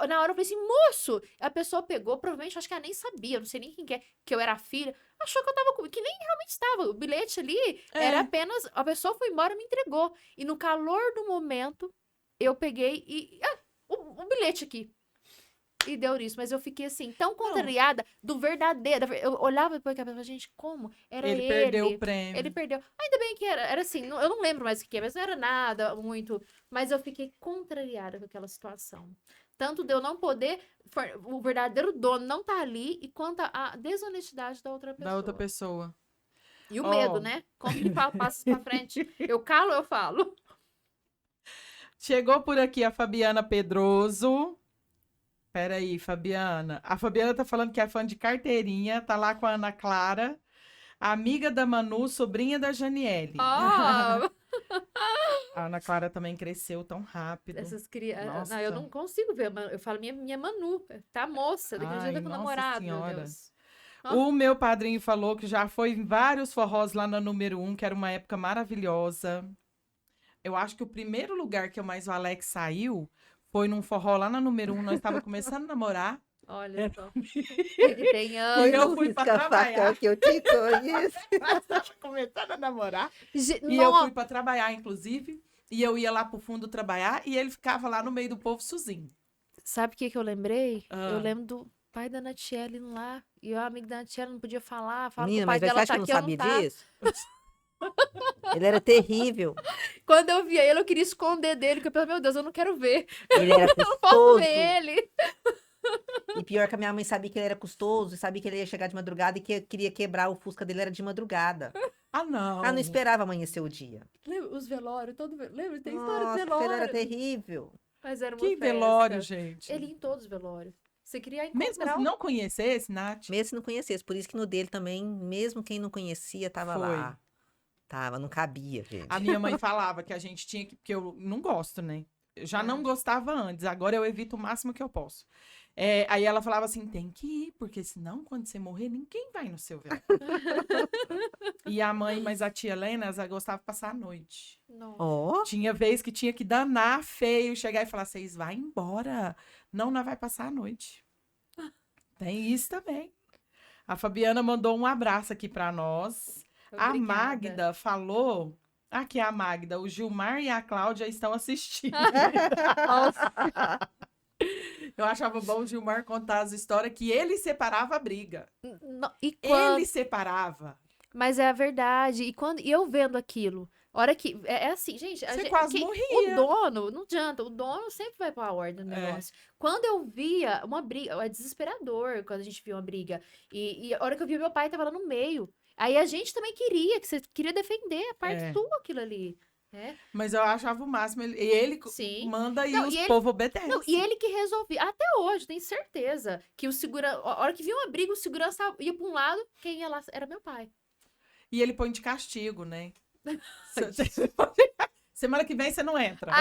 Na hora eu falei assim: moço, a pessoa pegou, provavelmente, acho que ela nem sabia, não sei nem quem que é, que eu era filha, achou que eu tava que nem realmente estava. O bilhete ali era apenas, a pessoa foi embora e me entregou. E no calor do momento, eu peguei o bilhete aqui. E deu isso, mas eu fiquei assim, tão contrariada do verdadeiro. Eu olhava depois e falava: gente, como? Era ele. Ele perdeu o prêmio. Ele perdeu. Ainda bem que era assim, eu não lembro mais o que é, mas não era nada muito. Mas eu fiquei contrariada com aquela situação. Tanto de eu não poder, o verdadeiro dono não tá ali, e quanto a desonestidade da outra pessoa. Da outra pessoa. E o medo, né? Como que passa pra frente? Eu calo, eu falo. Chegou por aqui a Fabiana Pedroso. Peraí, Fabiana. A Fabiana tá falando que é fã de carteirinha, tá lá com a Ana Clara, amiga da Manu, sobrinha da Janiele. Oh! A Ana Clara também cresceu tão rápido. Essas crianças. Nossa. Não, eu não consigo ver. Eu falo minha Manu. Tá moça. Daqui a dia tá com o namorado, meu Deus. O meu padrinho falou que já foi em vários forrós lá na número 1, que era uma época maravilhosa. Eu acho que o primeiro lugar que o Alex saiu foi num forró lá na número 1. Nós estávamos começando a namorar. Olha só. Ele tem anos. Eu fui pra trabalhar. Que eu te conheço. Nós estávamos começando a namorar. E eu fui pra trabalhar, inclusive. E eu ia lá pro fundo trabalhar e ele ficava lá no meio do povo sozinho. Sabe o que eu lembrei? Eu lembro do pai da Natiele lá. E o amigo da Natiele não podia falar. Menina, o pai mas dela você acha tá que eu aqui, não sabia não tá. disso? Ele era terrível. Quando eu via ele, eu queria esconder dele, porque eu pensei: meu Deus, eu não quero ver. Ele era Eu não posso custoso. ver ele. E pior que a minha mãe sabia que ele era custoso, e sabia que ele ia chegar de madrugada e que queria quebrar o Fusca dele, era de madrugada. Ah, não. Ela não esperava amanhecer o dia. Lembra os velórios? Lembra? Tem história de Nossa, velório. ele era terrível. Mas era uma Que festa. velório, gente. Ele ia em todos os velórios. Você queria encontrar Mesmo se não conhecesse, Nath? Mesmo se não conhecesse. Por isso que no dele também, mesmo quem não conhecia, tava Foi. lá. Tava, não cabia, gente. A minha mãe falava que a gente tinha que... Porque eu não gosto, né? Eu já não gostava antes. Agora eu evito o máximo que eu posso. Aí ela falava assim: tem que ir, porque senão, quando você morrer, ninguém vai no seu velório. E a mãe, mas a tia Helena, ela gostava de passar a noite. Ó. Tinha vez que tinha que danar feio, chegar e falar: vocês vão embora. Não vai passar a noite. Tem isso também. A Fabiana mandou um abraço aqui pra nós. Obrigada. A Magda falou... Aqui a Magda, o Gilmar e a Cláudia estão assistindo. Nossa, Eu achava bom o Gilmar contar as histórias que ele separava a briga. e quando... Ele separava. Mas é a verdade. E eu vendo aquilo, hora que. É assim, gente. Você quase O morria. dono, não adianta, o dono sempre vai pôr a ordem no É. negócio. Quando eu via uma briga, é desesperador quando a gente via uma briga. E a hora que eu vi meu pai tava lá no meio. Aí a gente também queria, que você queria defender a parte É. sua, aquilo ali. Né? Mas eu achava o máximo. Ele Sim. manda e Não, os e ele- povos obedecem. Não, e ele que resolvia. Até hoje, tenho certeza que o segurança. A hora que via uma briga, o segurança ia pra um lado, quem ia lá era meu pai. E ele põe de castigo, né? Semana que vem você não entra.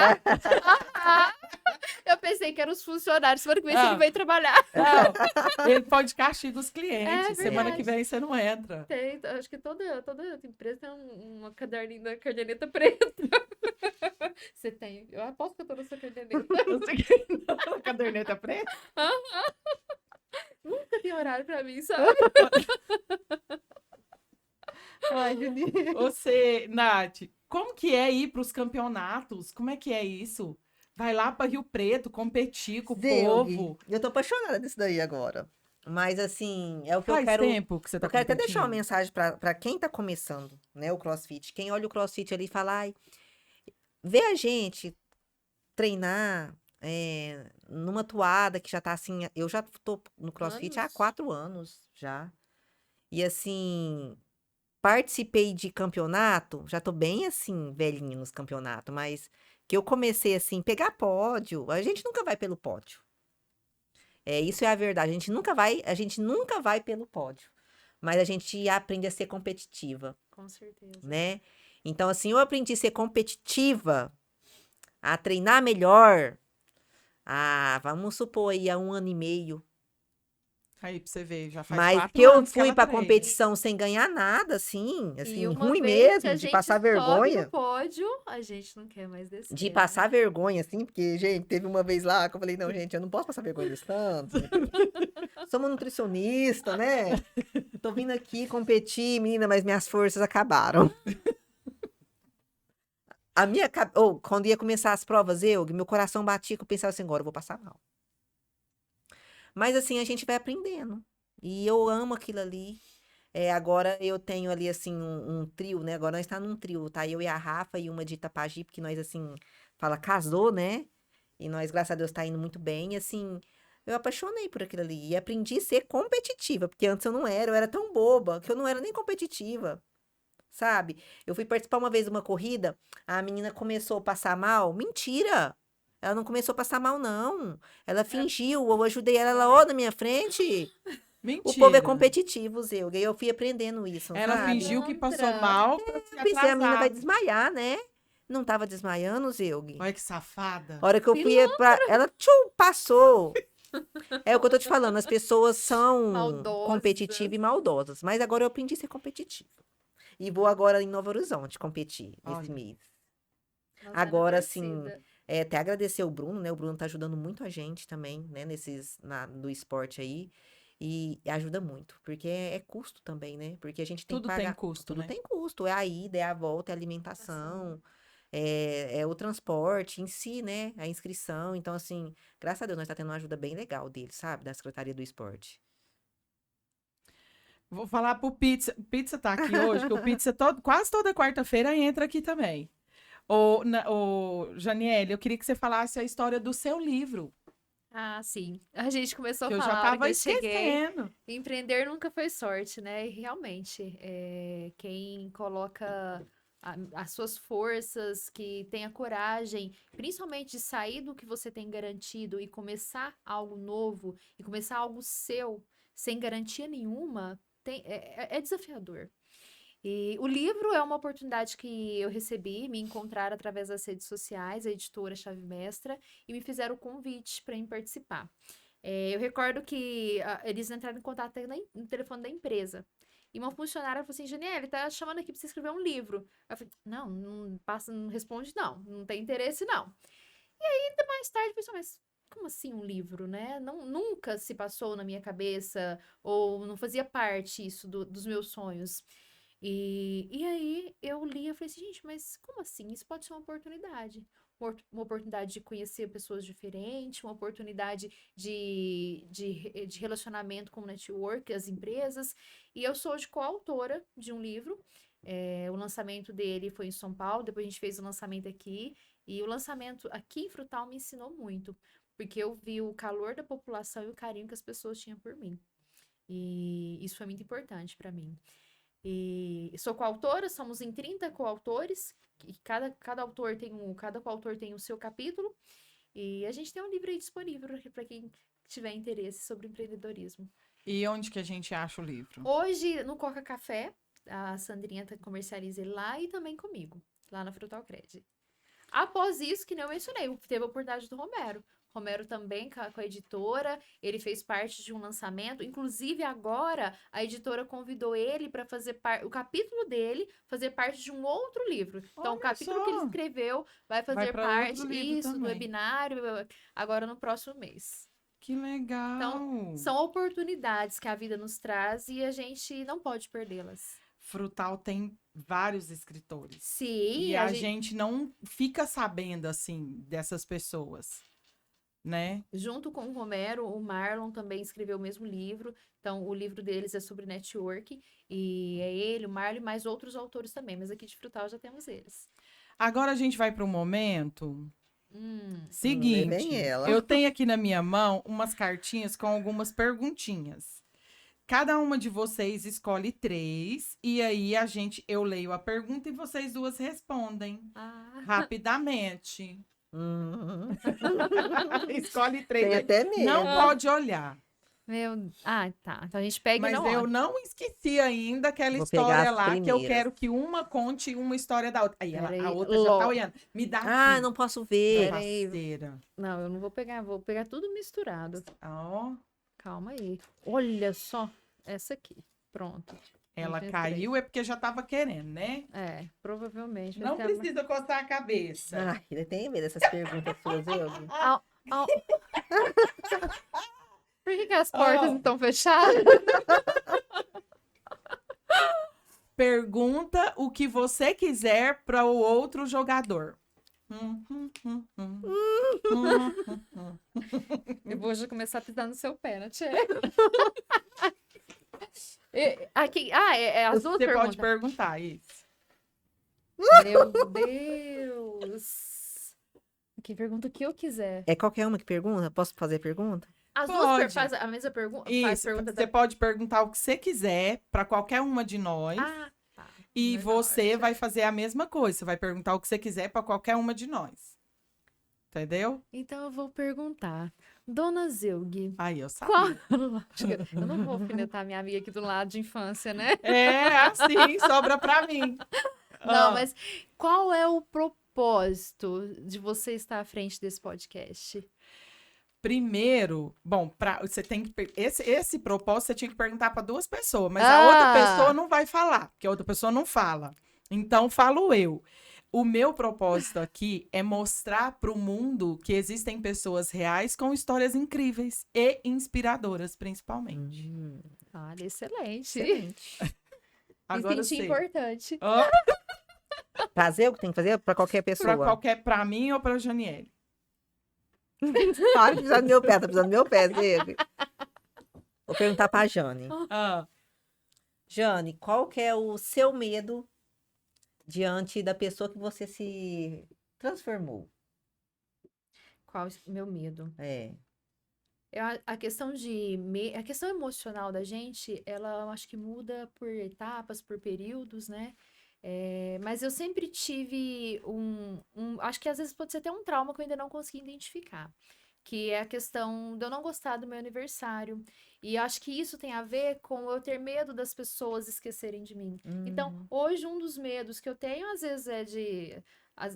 Eu pensei que eram os funcionários. Semana que vem Ah. ele veio trabalhar. Não, ele põe de castigo os clientes. É Semana verdade. que vem você não entra. Tem, acho que toda empresa tem uma caderninho da caderneta preta. Você tem. Eu aposto que eu tô na sua caderneta. Não sei quem não. Caderneta preta? Nunca tem horário pra mim, sabe? Ai, Juninho. Você, Nath, como que é ir para os campeonatos? Como é que é isso? Vai lá para Rio Preto competir com o povo. Eu tô apaixonada disso daí agora. Mas, assim, é o que eu Faz quero. tempo que você tá Eu quero até deixar uma competindo? mensagem para quem tá começando, né, o CrossFit. Quem olha o CrossFit ali e fala, ai, vê a gente treinar numa toada que já tá assim. Eu já tô no CrossFit há Anos? 4 anos já. E assim, participei de campeonato, já tô bem assim, velhinho nos campeonatos, mas que eu comecei assim, pegar pódio. A gente nunca vai pelo pódio. Isso é a verdade. A gente nunca vai pelo pódio. Mas a gente aprende a ser competitiva, Com certeza. né? Então, assim, eu aprendi a ser competitiva, a treinar melhor, vamos supor aí, há 1 ano e meio. Aí pra você ver, já faz Mas 4 que eu anos que fui ela pra treina. competição sem ganhar nada, assim E uma ruim vez que mesmo, a de gente passar sobe vergonha. no pódio, a gente não quer mais descer. De né? passar vergonha, assim, porque, gente, teve uma vez lá que eu falei, não, gente, eu não posso passar vergonha desse tanto. Somos nutricionista, né? Tô vindo aqui competir, menina, mas minhas forças acabaram. Quando ia começar as provas, meu coração batia, que eu pensava assim, agora eu vou passar mal. Mas assim, a gente vai aprendendo. E eu amo aquilo ali. Agora eu tenho ali, assim, um trio, né? Agora nós estamos num trio, tá? Eu e a Rafa e uma de Itapaji, porque nós, assim, casou, né? E nós, graças a Deus, tá indo muito bem. E, assim, eu apaixonei por aquilo ali. E aprendi a ser competitiva, porque antes eu era tão boba que eu não era nem competitiva, sabe? Eu fui participar uma vez de uma corrida, a menina começou a passar mal. Mentira! Ela não começou a passar mal, não. Ela fingiu, eu ajudei ela, ó, na minha frente. Mentira. O povo é competitivo, Zeuga. E eu fui aprendendo isso, Ela sabe? fingiu que passou Contra. mal pra se Eu pensei, a menina vai atrasar. desmaiar, né? Não tava desmaiando, Zeuga. Olha que safada. A hora que eu fui ela, passou. É o que eu tô te falando, as pessoas são Maldosas. competitivas e maldosas. Mas agora eu aprendi a ser competitiva. E vou agora em Novo Horizonte competir esse Olha. mês. Nós Agora, vai na assim, torcida. até agradecer o Bruno, né? O Bruno tá ajudando muito a gente também, né? Do esporte aí. E ajuda muito, porque é custo também, né? Porque a gente tem Tudo que tem pagar. custo, Tudo né? tem custo. É a ida, é a volta, é a alimentação, é o transporte em si, né? A inscrição. Então, assim, graças a Deus, nós tá tendo uma ajuda bem legal dele, sabe? Da Secretaria do Esporte. Vou falar pro Pizza. Pizza tá aqui hoje, que o Pizza quase toda quarta-feira entra aqui também. Janiele, eu queria que você falasse a história do seu livro, Ah, sim. A gente começou que a eu falar já a hora tava que eu cheguei. esquecendo. Empreender nunca foi sorte, né? E realmente, quem coloca as suas forças, que tem a coragem, principalmente de sair do que você tem garantido e começar algo novo, e começar algo seu, sem garantia nenhuma, é desafiador. E o livro é uma oportunidade que eu recebi, me encontraram através das redes sociais, a editora Chave Mestra, e me fizeram o convite para participar. Eu recordo que eles entraram em contato no telefone da empresa. E uma funcionária falou assim, Janiele, tá chamando aqui pra você escrever um livro. Eu falei, não passa, não responde não tem interesse não. E aí, mais tarde, eu pensei, mas como assim um livro, né? Nunca se passou na minha cabeça, ou não fazia parte isso dos meus sonhos. E aí eu li e falei assim, gente, mas como assim? Isso pode ser uma oportunidade. Uma oportunidade de conhecer pessoas diferentes, uma oportunidade de relacionamento com o network, as empresas. E eu sou hoje coautora de um livro. O lançamento dele foi em São Paulo, depois a gente fez o lançamento aqui. E o lançamento aqui em Frutal me ensinou muito, porque eu vi o calor da população e o carinho que as pessoas tinham por mim. E isso foi muito importante para mim. E sou coautora, somos em 30 coautores, e cada coautor tem o seu capítulo, e a gente tem um livro aí disponível para quem tiver interesse sobre empreendedorismo. E onde que a gente acha o livro? Hoje, no Coca Café, a Sandrinha comercializa ele lá e também comigo, lá na Frutal Cred. Após isso, que nem eu mencionei, teve a oportunidade do Romero. Romero também com a editora, ele fez parte de um lançamento. Inclusive, agora, a editora convidou ele para fazer o capítulo dele fazer parte de um outro livro. Então, Olha o capítulo que ele só. escreveu vai Vai fazer pra parte outro livro do também. webinário, agora no próximo mês. Que legal. Então, são oportunidades que a vida nos traz e a gente não pode perdê-las. Frutal tem vários escritores. Sim, E a gente não fica sabendo, assim, dessas pessoas, né? junto com o Romero, o Marlon também escreveu o mesmo livro. Então, o livro deles é sobre network. E é ele, o Marlon e mais outros autores também. Mas aqui de Frutal já temos eles. Agora a gente vai para o momento Vem seguinte. ela. Eu tenho aqui na minha mão umas cartinhas com algumas perguntinhas. Cada uma de vocês escolhe 3 e aí eu leio a pergunta e vocês duas respondem rapidamente. Escolhe 3. Tem até medo. Não pode olhar. Tá. Então a gente pega Mas e não eu olha. não esqueci ainda aquela Vou pegar história as lá que eu primeiras. quero que uma conte uma história da outra. Aí Peraí, a outra já tá olhando. Me dá aqui. Não posso ver. Peraí. Parceira. Não, eu não vou pegar. Vou pegar tudo misturado. Ó, Calma aí. Olha só. Essa aqui. Pronto. ela Tem caiu é porque já tava querendo, né? Provavelmente. vai Não ter precisa coçar a cabeça. Ai, eu tenho medo dessas perguntas suas, eu. Por que as portas estão fechadas? Pergunta o que você quiser para o outro jogador. Eu vou já começar a pisar no seu pé, né, Tchê? Aqui, as duas Você perguntas. pode perguntar isso. Meu Deus. Aqui, pergunta o que eu quiser. É qualquer uma que pergunta? Posso fazer pergunta? As Pode. duas faz a mesma pergunta? Faz Isso, pergunta você pode perguntar o que você quiser para qualquer uma de nós. Tá. E Melhor, você vai fazer a mesma coisa. Você vai perguntar o que você quiser para qualquer uma de nós. Entendeu? Então eu vou perguntar. Dona Zeug, Aí eu sabia. qual... Eu não vou alfinetar minha amiga aqui do lado de infância, né? É assim, sobra para mim. Não, mas qual é o propósito de você estar à frente desse podcast? Primeiro, bom, você tem que esse propósito você tinha que perguntar para 2 pessoas, mas a outra pessoa não vai falar, porque a outra pessoa não fala. Então falo eu. O meu propósito aqui é mostrar para o mundo que existem pessoas reais com histórias incríveis e inspiradoras, principalmente. Olha, excelente. Agora Me senti você. importante. Fazer o que tem que fazer para qualquer pessoa. Para mim ou para Janiele. Para de pisar no meu pé, tá pisando no meu pé, Diego. Vou perguntar pra Jane. Jane, qual que é o seu medo diante da pessoa que você se transformou? Qual o meu medo? A questão a questão emocional da gente, ela eu acho que muda por etapas, por períodos, né? Mas eu sempre tive acho que às vezes pode ser até um trauma que eu ainda não consegui identificar, que é a questão de eu não gostar do meu aniversário. E acho que isso tem a ver com eu ter medo das pessoas esquecerem de mim. Então, hoje um dos medos que eu tenho às vezes é de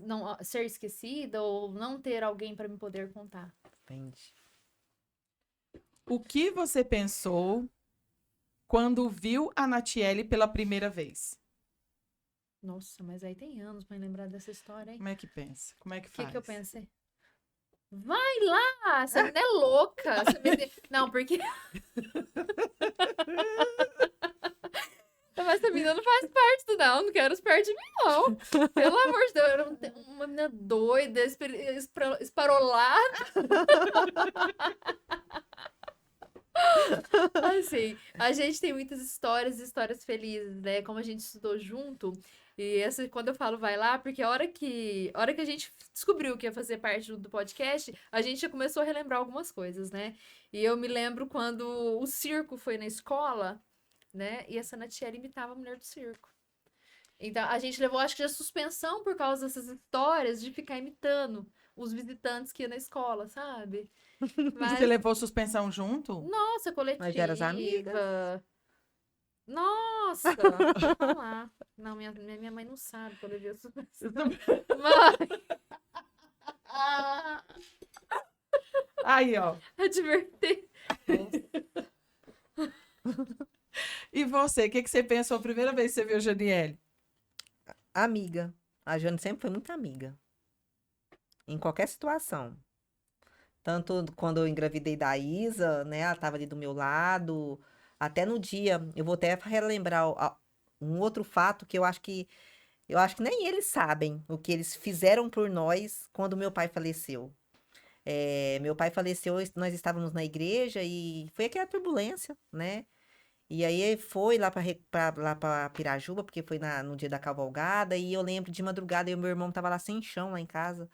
não ser esquecida ou não ter alguém para me poder contar. Entendi. O que você pensou quando viu a Natiele pela primeira vez? Nossa, mas aí tem anos pra lembrar dessa história, hein? Como é que pensa? Como é que O faz? que eu pensei? Vai lá! Essa menina é louca! Não, porque... Mas essa menina não faz parte do não quero os perto de mim, não. Pelo amor de Deus, era uma menina doida, esparolada. Assim, a gente tem muitas histórias felizes, né? Como a gente estudou junto. E essa, quando eu falo vai lá, porque a hora que a gente descobriu que ia fazer parte do podcast, a gente já começou a relembrar algumas coisas, né? E eu me lembro quando o circo foi na escola, né? E essa Natiele imitava a mulher do circo. Então, a gente levou, acho que, a suspensão por causa dessas histórias de ficar imitando os visitantes que iam na escola, sabe? Você Mas, levou suspensão junto? nossa, Mas já eram as amigas. coletiva. Nossa, vou falar. Não, minha mãe não sabe que eu levei a suspensão. Mãe! Aí, ó. Advertei. E você, o que que você pensou a primeira vez que você viu a Janiele? Amiga. A Jane sempre foi muito amiga. Em qualquer situação. Tanto quando eu engravidei da Isa, né? Ela tava ali do meu lado. Até no dia, eu vou até relembrar um outro fato que eu acho que nem eles sabem o que eles fizeram por nós quando meu pai faleceu. Meu pai faleceu, nós estávamos na igreja e foi aquela turbulência, né? E aí foi lá para Pirajuba, porque foi no dia da cavalgada, e eu lembro de madrugada, eu e meu irmão tava lá sem chão, lá em casa.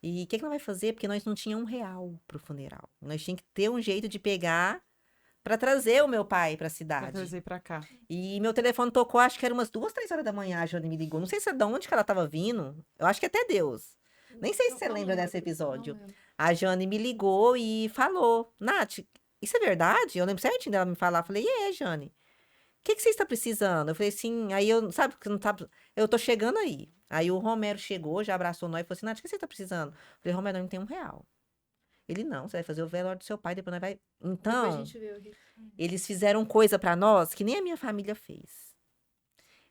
E o que nós vai fazer? Porque nós não tínhamos R$ 1 pro funeral. Nós tínhamos que ter um jeito de pegar para trazer o meu pai para a Pra cidade. trazer pra cá. E meu telefone tocou, acho que era umas 2, 3 horas da manhã, a Jane me ligou. Não sei se é de onde que ela tava vindo. Eu acho que até Deus. Nem sei se você Não lembra lembro, desse episódio. não lembro. A Jane me ligou e falou: Nath, isso é verdade? Eu lembro certinho dela me falar. Eu falei: Jane, o que que você está precisando? Eu falei assim, aí eu, sabe, que não tá, eu tô chegando aí. Aí o Romero chegou, já abraçou nós e falou assim: Nath, o que você está precisando? Eu falei: Romero, não tem R$ 1. Ele: não, você vai fazer o velório do seu pai, depois nós vai. Depois a Então, gente vê o Rico. eles fizeram coisa pra nós que nem a minha família fez.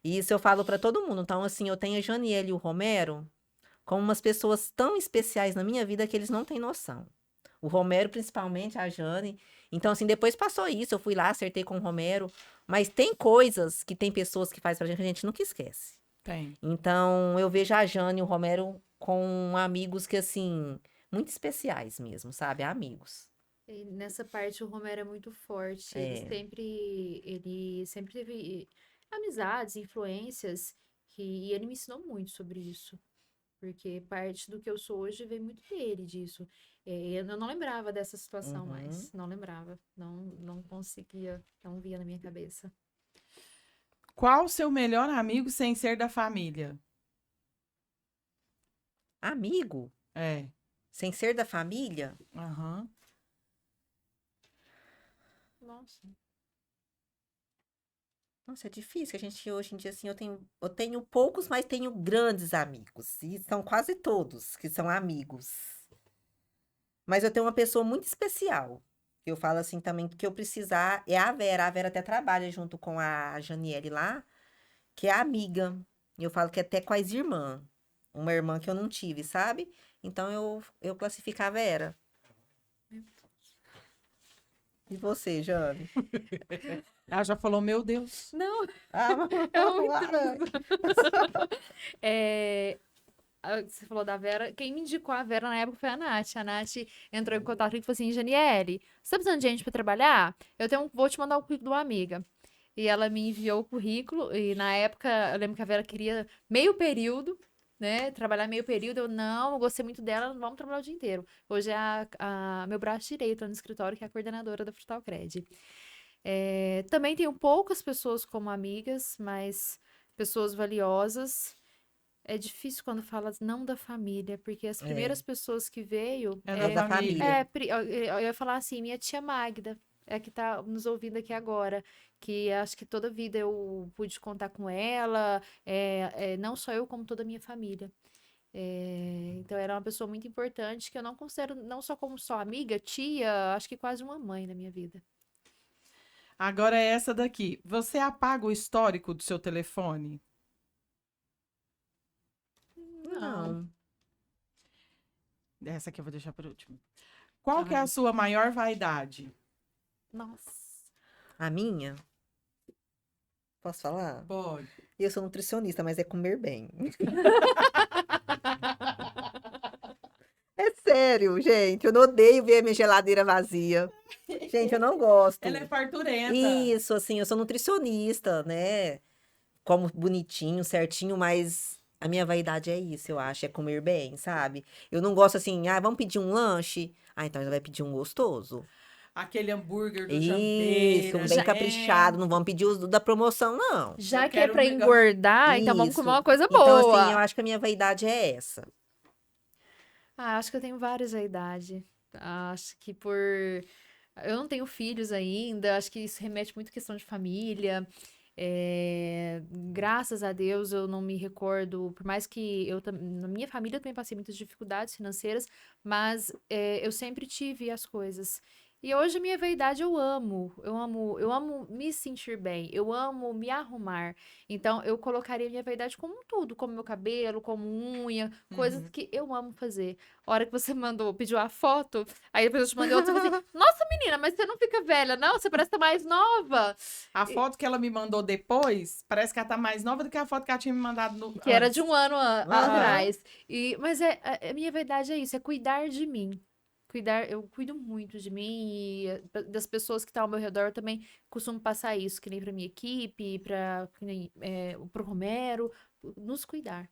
E isso eu falo pra todo mundo. Então, assim, eu tenho a Janiele e o Romero como umas pessoas tão especiais na minha vida que eles não têm noção. O Romero, principalmente, a Jane. Então, assim, depois passou isso, eu fui lá, acertei com o Romero. Mas tem coisas que tem pessoas que fazem pra gente que a gente nunca esquece. Tem. Então, eu vejo a Jane e o Romero com amigos que, assim, muito especiais mesmo, sabe? Amigos. E nessa parte o Romero é muito forte. É. Ele sempre teve amizades, influências, e ele me ensinou muito sobre isso. Porque parte do que eu sou hoje vem muito dele, disso. Eu não lembrava dessa situação Uhum. mais. Não lembrava. Não conseguia. Não via na minha cabeça. Qual o seu melhor amigo sem ser da família? Amigo, É. sem ser da família, Aham. Nossa. nossa, é difícil. A gente hoje em dia, assim, eu tenho poucos, mas tenho grandes amigos. E são quase todos que são amigos. Mas eu tenho uma pessoa muito especial. Que eu falo assim também, que eu precisar, é a Vera. A Vera até trabalha junto com a Janiele lá, que é amiga. E eu falo que é até com as irmãs. Uma irmã que eu não tive, sabe? Então eu classifico a Vera. E você, Jane? Ela já falou, meu Deus. Não, Ah, é um Lara. Você falou da Vera. Quem me indicou a Vera na época foi a Nath. A Nath entrou em contato comigo e falou assim: Janiele, você tá precisando de gente pra trabalhar? Vou te mandar o currículo de uma amiga. E ela me enviou o currículo. E na época, eu lembro que a Vera queria meio período, né? Trabalhar meio período. Eu gostei muito dela, vamos trabalhar o dia inteiro. Hoje é meu braço direito lá no escritório, que é a coordenadora da Frutal Cred. Também tenho poucas pessoas como amigas, mas pessoas valiosas. É difícil quando fala não da família, porque as primeiras pessoas que veio É É da família. eu ia falar assim, minha tia Magda, é que tá nos ouvindo aqui agora, que acho que toda vida eu pude contar com ela, não só eu, como toda a minha família. Então era uma pessoa muito importante que eu não considero não só como só amiga, tia, acho que quase uma mãe na minha vida. Agora é essa daqui. Você apaga o histórico do seu telefone? Não. Essa aqui eu vou deixar por último. Qual que é Ai. a sua maior vaidade? Nossa. A minha? Posso falar? Pode. Eu sou nutricionista, mas é comer bem. É sério, gente. Eu não odeio ver a minha geladeira vazia. Gente, eu não gosto. Ela é farturenta. Isso, assim, eu sou nutricionista, né? Como bonitinho, certinho, mas a minha vaidade é isso, eu acho, é comer bem, sabe? Eu não gosto assim, vamos pedir um lanche? Ah, então já vai pedir um gostoso. Aquele hambúrguer do Isso, Jambeira. um bem caprichado, não vamos pedir os da promoção, não. Já Eu que é quero pra um negócio- engordar, então vamos comer Isso. uma coisa Então, assim, eu boa. acho que a minha vaidade é essa. Ah, acho que eu tenho várias a idade. Acho que por. Eu não tenho filhos ainda, acho que isso remete muito à questão de família. Graças a Deus eu não me recordo, por mais que na minha família eu também passei muitas dificuldades financeiras, mas eu sempre tive as coisas. E hoje a minha vaidade eu amo me sentir bem, eu amo me arrumar. Então eu colocaria minha vaidade como um tudo, como meu cabelo, como unha, coisas que eu amo fazer. A hora que você pediu a foto, aí depois eu te mandei outra e falei assim, nossa menina, mas você não fica velha, não? Você parece estar mais nova. A foto que ela me mandou depois, parece que ela tá mais nova do que a foto que ela tinha me mandado Que era antes. de um ano Aham. atrás. Mas a minha verdade é isso, é cuidar de mim. Eu cuido muito de mim e das pessoas que estão ao meu redor, eu também costumo passar isso, que nem pra minha equipe, pro Romero, nos cuidar.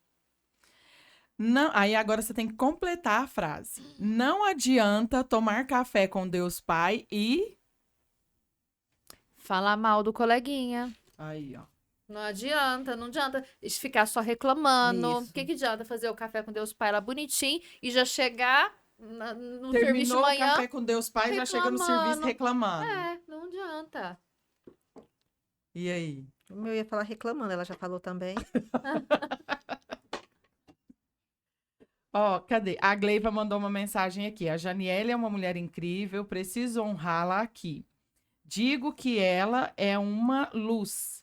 Não, aí agora você tem que completar a frase. Não adianta tomar café com Deus Pai e... Falar mal do coleguinha. Aí, ó. Não adianta, não adianta ficar só reclamando. Isso. O que adianta fazer o café com Deus Pai lá bonitinho e já chegar no serviço de Terminou o manhã? café com Deus Pai, já chega no serviço reclamando. Não adianta. E aí? O meu ia falar reclamando, ela já falou também. Ó, cadê? A Gleiva mandou uma mensagem aqui. A Janiele é uma mulher incrível, preciso honrá-la aqui. Digo que ela é uma luz.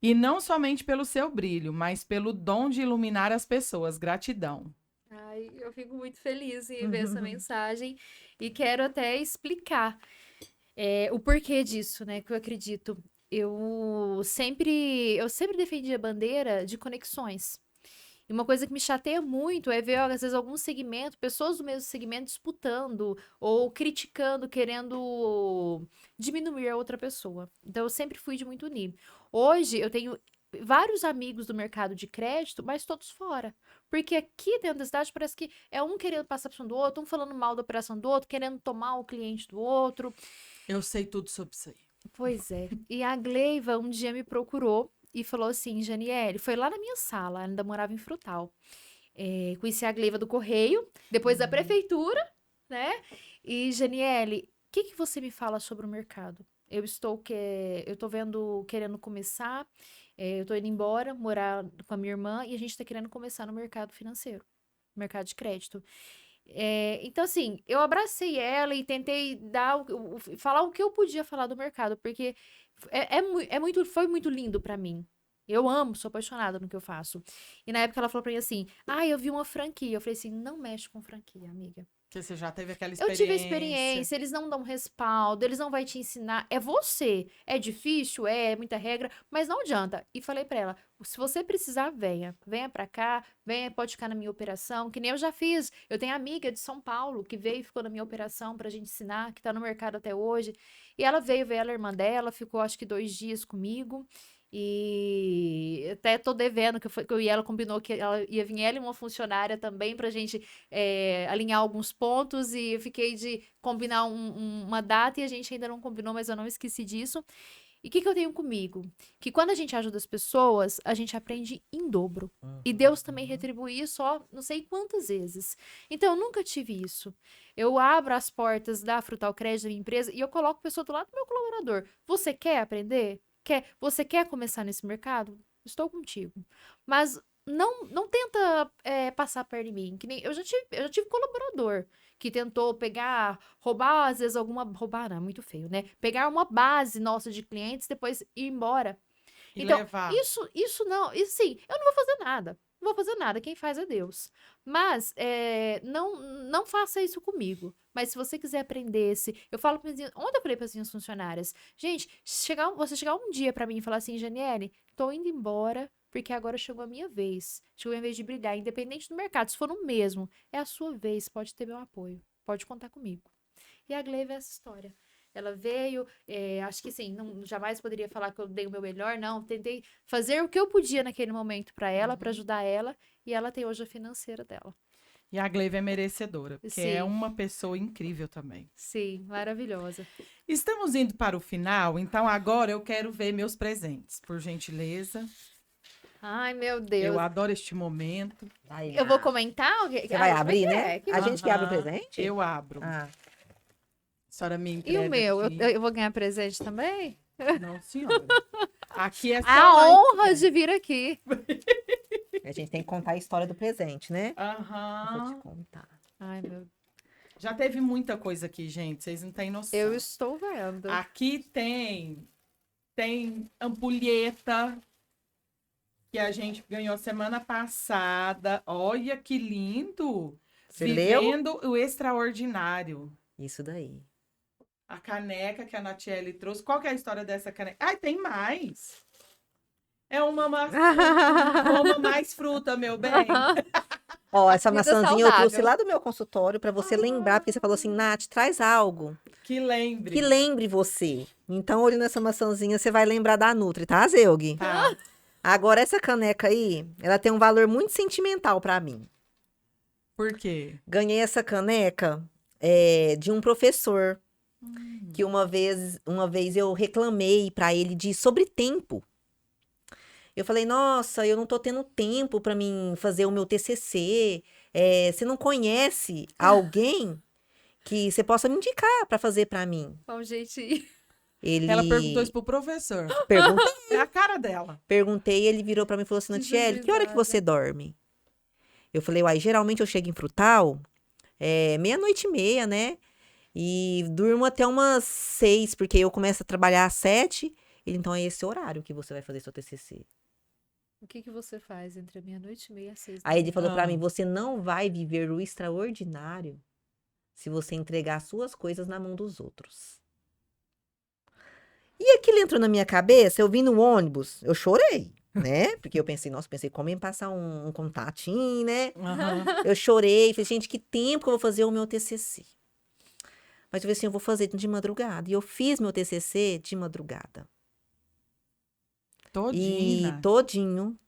E não somente pelo seu brilho, mas pelo dom de iluminar as pessoas. Gratidão. Ai, eu fico muito feliz em ver essa mensagem e quero até explicar o porquê disso, né? Que eu acredito. Eu sempre defendi a bandeira de conexões. E uma coisa que me chateia muito é ver, às vezes, algum segmento, pessoas do mesmo segmento disputando ou criticando, querendo diminuir a outra pessoa. Então, eu sempre fui de muito unir. Hoje, eu tenho vários amigos do mercado de crédito, mas todos fora. Porque aqui dentro da cidade parece que é um querendo passar por cima do outro, um falando mal da operação do outro, querendo tomar o cliente do outro. Eu sei tudo sobre isso aí. Pois é. E a Gleiva um dia me procurou e falou assim, Janiele, foi lá na minha sala, ela ainda morava em Frutal. Conheci a Gleiva do Correio, depois da prefeitura, né? E, Janiele, o que você me fala sobre o mercado? Eu tô querendo começar, eu tô indo embora, morar com a minha irmã, e a gente tá querendo começar no mercado financeiro, mercado de crédito. Então, assim, eu abracei ela e tentei falar o que eu podia falar do mercado, porque foi muito lindo pra mim. Eu amo, sou apaixonada no que eu faço. E na época ela falou pra mim assim: eu vi uma franquia. Eu falei assim: não mexe com franquia, amiga. Porque você já teve aquela Eu experiência. tive a experiência, eles não dão respaldo, eles não vão te ensinar. É você. É difícil, é muita regra, mas não adianta. E falei pra ela: se você precisar, venha. Venha pra cá, venha, pode ficar na minha operação, que nem eu já fiz. Eu tenho amiga de São Paulo que veio e ficou na minha operação pra gente ensinar, que tá no mercado até hoje. E ela veio ela, a irmã dela, ficou acho que 2 dias comigo. E até tô devendo que eu e ela combinou que ela ia vir ela e uma funcionária também pra gente alinhar alguns pontos e eu fiquei de combinar uma data e a gente ainda não combinou, mas eu não esqueci disso. E o que eu tenho comigo? Que quando a gente ajuda as pessoas, a gente aprende em dobro. E Deus também retribui isso, ó, não sei quantas vezes. Então, eu nunca tive isso. Eu abro as portas da Frutal Crédito da minha empresa e eu coloco a pessoa do lado do meu colaborador. Você quer aprender? Você quer começar nesse mercado? Estou contigo. Mas não tenta passar perto de mim. Que nem, eu já tive colaborador que tentou roubar, às vezes roubar não, é muito feio, né? Pegar uma base nossa de clientes, depois ir embora. E Então, levar. isso sim, eu não vou fazer nada. não vou fazer nada, quem faz é Deus. Mas não faça isso comigo. Mas se você quiser aprender, eu falo para ontem eu falei para as minhas funcionárias, gente, você chegar um dia para mim e falar assim, Janiele, tô indo embora, porque agora chegou a minha vez. Chegou a minha vez de brilhar, independente do mercado, se for no mesmo, é a sua vez, pode ter meu apoio, pode contar comigo. E a Glaive é essa história. Ela veio, acho que sim, jamais poderia falar que eu dei o meu melhor, não. Tentei fazer o que eu podia naquele momento para ela, para ajudar ela, e ela tem hoje a financeira dela. E a Glaive é merecedora, porque é Sim. uma pessoa incrível também. Sim, maravilhosa. Estamos indo para o final, então agora eu quero ver meus presentes, por gentileza. Ai, meu Deus. Eu adoro este momento. Eu vou comentar? Você vai abrir, né? A gente que abre o Aham, presente? Eu abro. Ah, A senhora me E entrega o meu? aqui. Eu vou ganhar presente também? Não, senhora. Aqui é só A mais- honra de vir aqui. a gente tem que contar a história do presente, né? Vou Aham. te contar. Ai, meu. Já teve muita coisa aqui, gente. Vocês não têm noção. Eu estou vendo. Aqui tem ampulheta que a gente ganhou semana passada. Olha que lindo! Você leu? Vivendo o extraordinário. Isso daí. A caneca que a Natiele trouxe. Qual que é a história dessa caneca? Ai, tem mais. É uma mais fruta, meu bem. Ó, essa Vida maçãzinha eu trouxe saudável. lá do meu consultório pra você lembrar, porque você falou assim, Nath, traz algo Que lembre. que lembre você. Então, olhando essa maçãzinha, você vai lembrar da Nutri, tá, Zeug? Tá. Agora, essa caneca aí, ela tem um valor muito sentimental pra mim. Por quê? Ganhei essa caneca de um professor, que uma vez eu reclamei pra ele sobre tempo. Eu falei, nossa, eu não tô tendo tempo pra mim fazer o meu TCC. Você não conhece alguém que você possa me indicar pra fazer pra mim? Bom, gente. Ele Ela perguntou isso pro professor. perguntou, É a cara dela. perguntei, ele virou pra mim e falou assim, Natiele, que hora que você dorme? Eu falei, uai, geralmente eu chego em Frutal, 00:30, né? E durmo até umas 6, porque eu começo a trabalhar às 7. Ele, então é esse horário que você vai fazer seu TCC. O que você faz entre a meia-noite e meia e às 6 da Aí ele manhã? falou pra Ah. mim, você não vai viver o extraordinário se você entregar suas coisas na mão dos outros. E aquilo entrou na minha cabeça, eu vim no ônibus, eu chorei, né? Porque eu pensei, como ia passar um contatinho, né? Aham. Eu chorei, falei, gente, que tempo que eu vou fazer o meu TCC? Mas eu falei assim, eu vou fazer de madrugada. E eu fiz meu TCC de madrugada. E Todinha. todinho.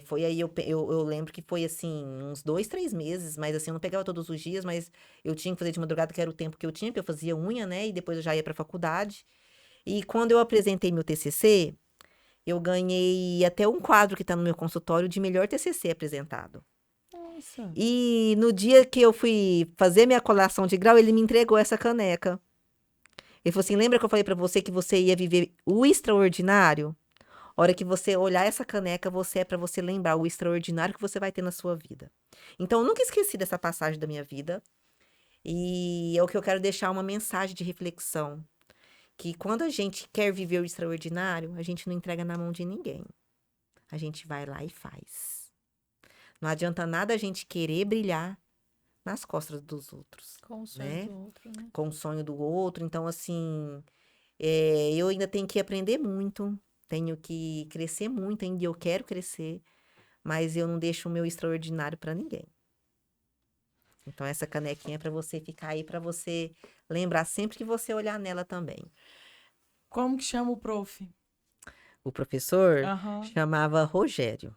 Foi aí, eu lembro que foi assim, uns 2, 3 meses, mas assim, eu não pegava todos os dias, mas eu tinha que fazer de madrugada, que era o tempo que eu tinha, porque eu fazia unha, né? E depois eu já ia pra faculdade. E quando eu apresentei meu TCC, eu ganhei até um quadro que tá no meu consultório de melhor TCC apresentado. Nossa. E no dia que eu fui fazer minha colação de grau, ele me entregou essa caneca. Ele falou assim, lembra que eu falei pra você que você ia viver o extraordinário? A hora que você olhar essa caneca, é pra você lembrar o extraordinário que você vai ter na sua vida. Então, eu nunca esqueci dessa passagem da minha vida. E é o que eu quero deixar uma mensagem de reflexão. Que quando a gente quer viver o extraordinário, a gente não entrega na mão de ninguém. A gente vai lá e faz. Não adianta nada a gente querer brilhar nas costas dos outros, Com o sonho né? do outro, né? Com o sonho do outro. Então, assim, eu ainda tenho que aprender muito, tenho que crescer muito ainda, eu quero crescer, mas eu não deixo o meu extraordinário para ninguém. Então, essa canequinha é para você ficar aí, para você lembrar sempre que você olhar nela também. Como que chama o prof? O professor Aham. chamava Rogério.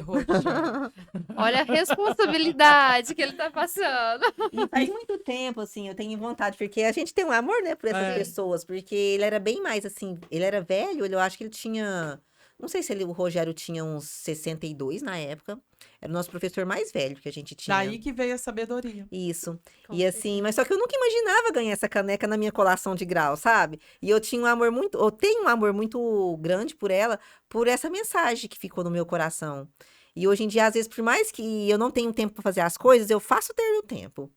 Rogério. Olha a responsabilidade que ele tá passando. E faz muito tempo, assim, eu tenho vontade, porque a gente tem um amor, né, por essas É. pessoas, porque ele era bem mais, assim, ele era velho, eu acho que ele tinha, não sei se o Rogério tinha uns 62 na época, era o nosso professor mais velho que a gente tinha. Daí que veio a sabedoria. Isso. Com E assim, mas só que eu nunca imaginava ganhar essa caneca na minha colação de grau, sabe? E eu tenho um amor muito grande por ela, por essa mensagem que ficou no meu coração. E hoje em dia, às vezes, por mais que eu não tenha tempo para fazer as coisas, eu faço ter o tempo.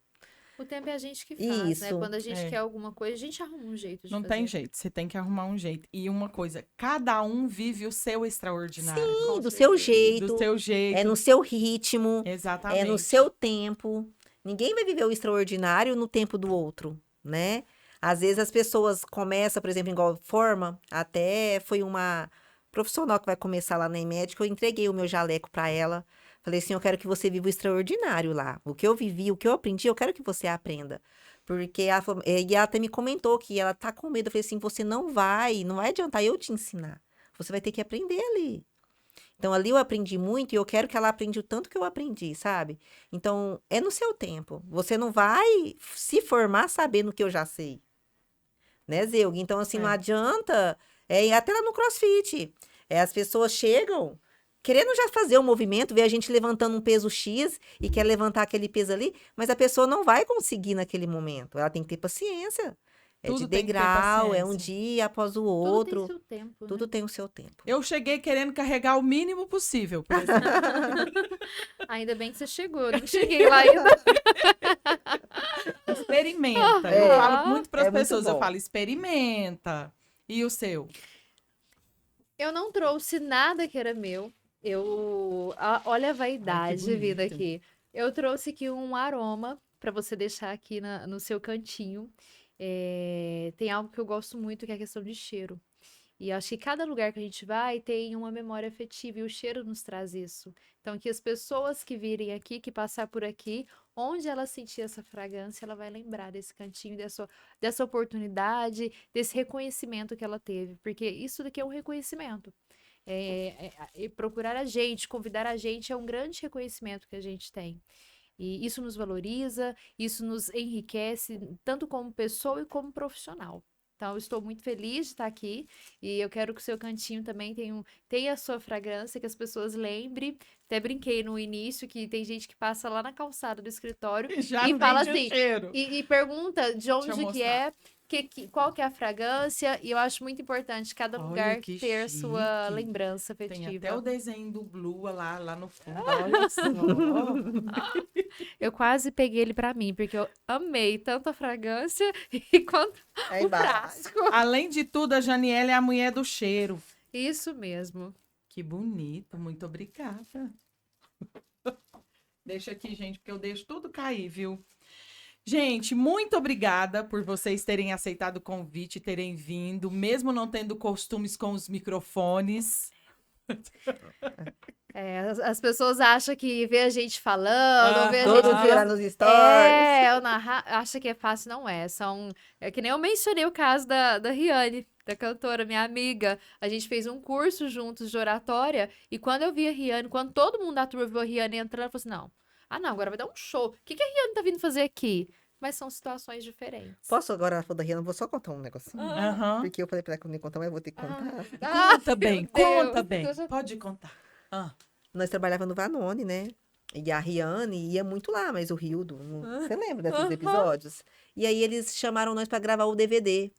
O tempo é a gente que faz, né? Isso. Quando a gente É. quer alguma coisa, a gente arruma um jeito de Não fazer. tem jeito, você tem que arrumar um jeito. E uma coisa, cada um vive o seu extraordinário. Com Do seu certeza. jeito, Do seu jeito. é no seu ritmo, Exatamente. é no seu tempo. Ninguém vai viver o extraordinário no tempo do outro, né? Às vezes as pessoas começam, por exemplo, igual forma, até foi uma profissional que vai começar lá na EMED, que eu entreguei o meu jaleco para ela. Falei assim, eu quero que você viva o extraordinário lá. O que eu vivi, o que eu aprendi, eu quero que você aprenda. Porque e ela até me comentou que ela tá com medo. Eu falei assim, você não vai adiantar eu te ensinar. Você vai ter que aprender ali. Então, ali eu aprendi muito e eu quero que ela aprenda o tanto que eu aprendi, sabe? Então, é no seu tempo. Você não vai se formar sabendo o que eu já sei. Né, Zeug? Então, assim, não É. adianta. Até lá no CrossFit. As pessoas chegam querendo já fazer o movimento, ver a gente levantando um peso X e quer levantar aquele peso ali, mas a pessoa não vai conseguir naquele momento. Ela tem que ter paciência. É Tudo de tem que ter degrau, é um paciência. dia após o Tudo outro. tem seu tempo, Tudo né? tem o seu tempo. Eu cheguei querendo carregar o mínimo possível, por exemplo. Ainda bem que você chegou, eu não cheguei lá ainda. Experimenta. É. Eu falo muito para as É muito pessoas, eu bom. falo, experimenta. E o seu? Eu não trouxe nada que era meu. Olha a vaidade bonito. vindo aqui. Eu trouxe aqui um aroma para você deixar aqui no seu cantinho. Tem algo que eu gosto muito, que é a questão de cheiro. E acho que cada lugar que a gente vai tem uma memória afetiva e o cheiro nos traz isso. Então, que as pessoas que virem aqui, que passar por aqui, onde ela sentir essa fragrância, ela vai lembrar desse cantinho, dessa oportunidade, desse reconhecimento que ela teve. Porque isso daqui é um reconhecimento. E procurar a gente, convidar a gente é um grande reconhecimento que a gente tem. E isso nos valoriza, isso nos enriquece, tanto como pessoa e como profissional. Então, eu estou muito feliz de estar aqui e eu quero que o seu cantinho também tenha a sua fragrância, que as pessoas lembrem. Até brinquei no início que tem gente que passa lá na calçada do escritório Já e fala vende o assim, cheiro. e pergunta de onde eu que é, qual que é a fragrância, e eu acho muito importante cada Olha, lugar que ter sua chique. lembrança Tem afetiva. até o desenho do Blue lá no fundo. Olha só. Eu quase peguei ele pra mim, porque eu amei tanto a fragrância e quanto Aí o embaixo. frasco. Além de tudo, a Janiela é a mulher do cheiro. Isso mesmo. Que bonito, muito obrigada. Deixa aqui, gente, porque eu deixo tudo cair, viu? Gente, muito obrigada por vocês terem aceitado o convite, terem vindo, mesmo não tendo costumes com os microfones. As pessoas acham que vê a gente falando, ou vê a gente Todo dia lá nos stories. eu acha que é fácil, não é. É que nem eu mencionei o caso da Riane, da cantora, minha amiga. A gente fez um curso juntos de oratória, e quando eu vi a Riane, quando todo mundo da turma viu a Riane entrando, eu falei assim, não, agora vai dar um show. O que a Riane tá vindo fazer aqui? Mas são situações diferentes. Posso agora, na da Rihanna, vou só contar um negocinho? Aham. Porque eu falei pra ela que eu não ia contar, mas eu vou ter que contar. Conta bem, meu Deus. conta bem. Eu já- Pode contar. Ah, Nós trabalhávamos no Vanone, né? E a Riane ia muito lá, mas o Rildo, você lembra desses episódios? E aí eles chamaram nós pra gravar o DVD.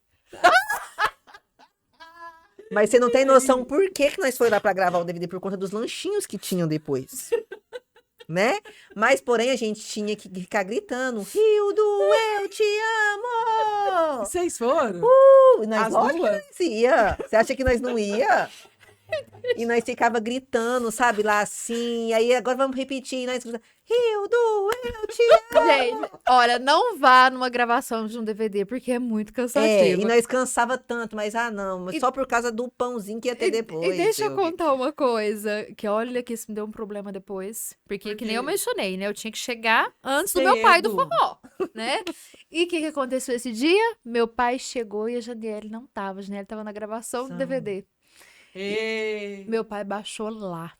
Mas você não tem noção por que nós foi lá pra gravar o DVD, por conta dos lanchinhos que tinham depois. Né? Mas, porém, a gente tinha que ficar gritando, Rildo, eu te amo! vocês foram? E nós, As lógico que duas? nós ia. Você acha que nós não ia? E nós ficava gritando, sabe, lá assim. Aí agora vamos repetir. E nós gritando, Rildo, eu te amo. Gente, olha, não vá numa gravação de um DVD, porque é muito cansativo. E nós cansava tanto, mas não, mas E- só por causa do pãozinho que ia ter depois. E deixa eu Silvia. contar uma coisa, que olha que isso me deu um problema depois. Porque, Por que nem eu quê? mencionei, né? Eu tinha que chegar antes do meu pai do Cedo. forró, né? E o que aconteceu esse dia? Meu pai chegou e a Janiele não tava. A Janiele tava na gravação do São. DVD. Ei. Meu pai baixou lá.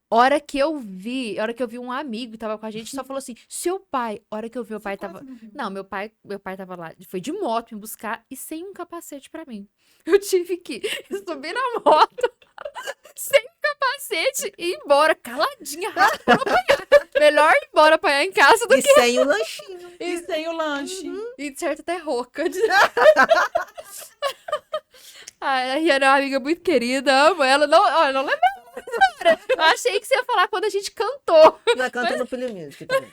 Hora que eu vi um amigo que tava com a gente, só falou assim: seu pai. Hora que eu vi, meu pai tava. Não, meu pai tava lá. Foi de moto me buscar e sem um capacete pra mim. Eu tive que subir na moto, sem capacete e ir embora, caladinha, rápido pra não apanhar. Melhor ir embora apanhar em casa do E sem o lanchinho. E sem o lanche. e, de certo, até rouca. A Rihanna é uma amiga muito querida, amo ela. Olha, não lembro. Eu achei que você ia falar quando a gente cantou. Nós cantamos no Filho Music também.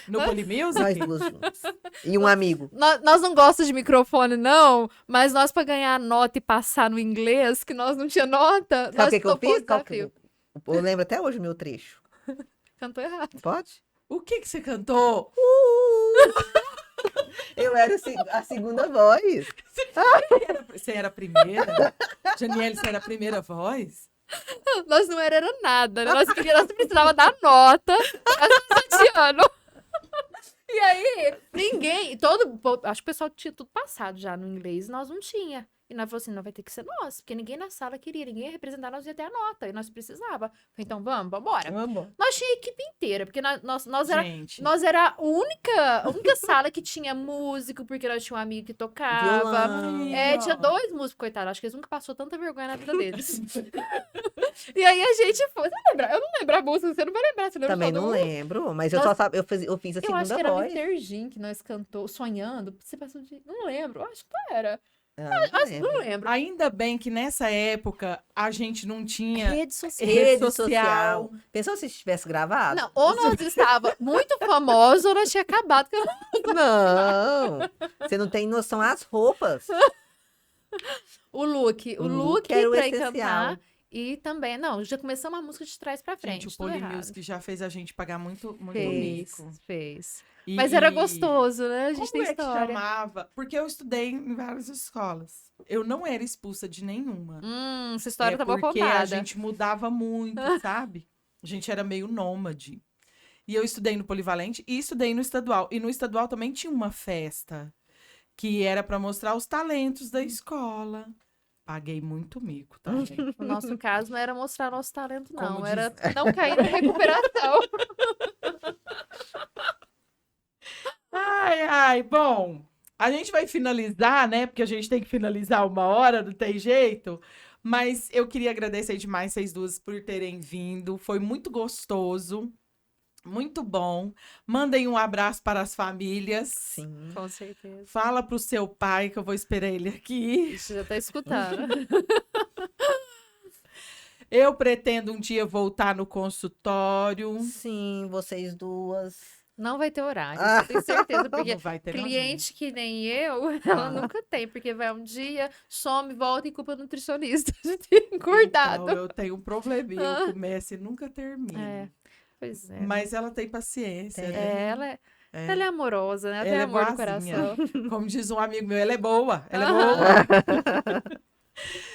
No Polymusic? Nós duas juntas. E um amigo. Nós não gostamos de microfone, não, mas nós, pra ganhar nota e passar no inglês, que nós não tinha nota, Sabe o nós que, que eu topou o fiz? desafio. Eu lembro até hoje o meu trecho. Cantou errado. Pode? O que que você cantou? Eu era a segunda voz. Você era a primeira? Janiele, você era a primeira voz? Nós não era nada, né? Nós precisava dar nota, ano. E aí, acho que o pessoal tinha tudo passado já no inglês, nós não tinha. E nós falamos assim, não vai ter que ser nós, porque ninguém na sala queria, ninguém ia representar, nós ia ter a nota, e nós precisava. Falei, então vamos embora. Nós tinha a equipe inteira, porque Gente, nós era a única sala que tinha músico, porque nós tinha um amigo que tocava. Violão. Tinha 2 músicos, coitados, acho que eles nunca passou tanta vergonha na vida deles. E aí a gente foi, eu não lembro a música, você não vai lembrar, você lembra Também todo não mundo? lembro, mas eu só sabe, eu fiz a Eu acho segunda que era voz. Mr. Jim que nós cantou, Sonhando, você passou de... Não lembro, eu acho que era. Não Mas lembro. não lembro. ainda bem que nessa época a gente não tinha Rede social. Rede social. Pensou se tivesse gravado? Não, ou nós estava muito famosos ou nós tinha acabado. Não. Você não tem noção as roupas. O look era o pra essencial. cantar. E também, não, já começamos a música de trás pra frente. Gente, o tudo errado. Polymusic já fez a gente pagar muito Fez, mico. fez. E- Mas era gostoso, né? A gente Como tem é que história. chamava? Porque eu estudei em várias escolas. Eu não era expulsa de nenhuma. Essa história tá boa Porque contada. a gente mudava muito, sabe? A gente era meio nômade. E eu estudei no Polivalente e estudei no Estadual. E no Estadual também tinha uma festa que era para mostrar os talentos da escola. Paguei muito mico, tá, gente? No nosso caso, não era mostrar nosso talento, não. Como Era não cair na recuperação. Ai, bom. A gente vai finalizar, né? Porque a gente tem que finalizar 1 hora, não tem jeito. Mas eu queria agradecer demais vocês duas por terem vindo. Foi muito gostoso. Muito bom. Mandem um abraço para as famílias. Sim. Com certeza. Fala pro seu pai que eu vou esperar ele aqui. Isso já tá escutando. Eu pretendo um dia voltar no consultório. Sim, vocês duas. Não vai ter horário, eu tenho certeza. Porque Não vai ter não, cliente que nem eu, ela nunca tem. Porque vai um dia, some, volta e culpa do nutricionista. A gente tem engordado. Então, eu tenho um probleminha. Eu começo e nunca termino. Pois é. Mas ela tem paciência, né? Ela é amorosa, né? Ela tem Ela é amor no boazinha. coração. Como diz um amigo meu, ela é boa. Ela é boa.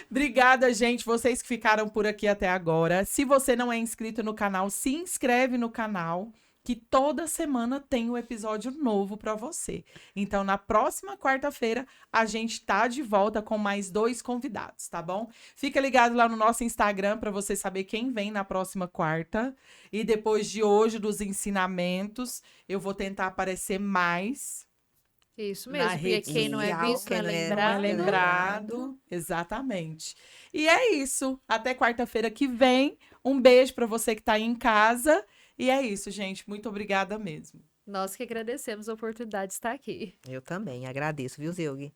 Obrigada, gente. Vocês que ficaram por aqui até agora. Se você não é inscrito no canal, se inscreve no canal, que toda semana tem um episódio novo para você. Então, na próxima quarta-feira, a gente tá de volta com mais 2 convidados, tá bom? Fica ligado lá no nosso Instagram para você saber quem vem na próxima quarta. E depois de hoje, dos ensinamentos, eu vou tentar aparecer mais. Isso Na mesmo, porque rede quem não é social, visto não é quem não é lembrado. Não é lembrado. Exatamente. E é isso. Até quarta-feira que vem. Um beijo para você que tá aí em casa. E é isso, gente. Muito obrigada mesmo. Nós que agradecemos a oportunidade de estar aqui. Eu também agradeço, viu, Zilg?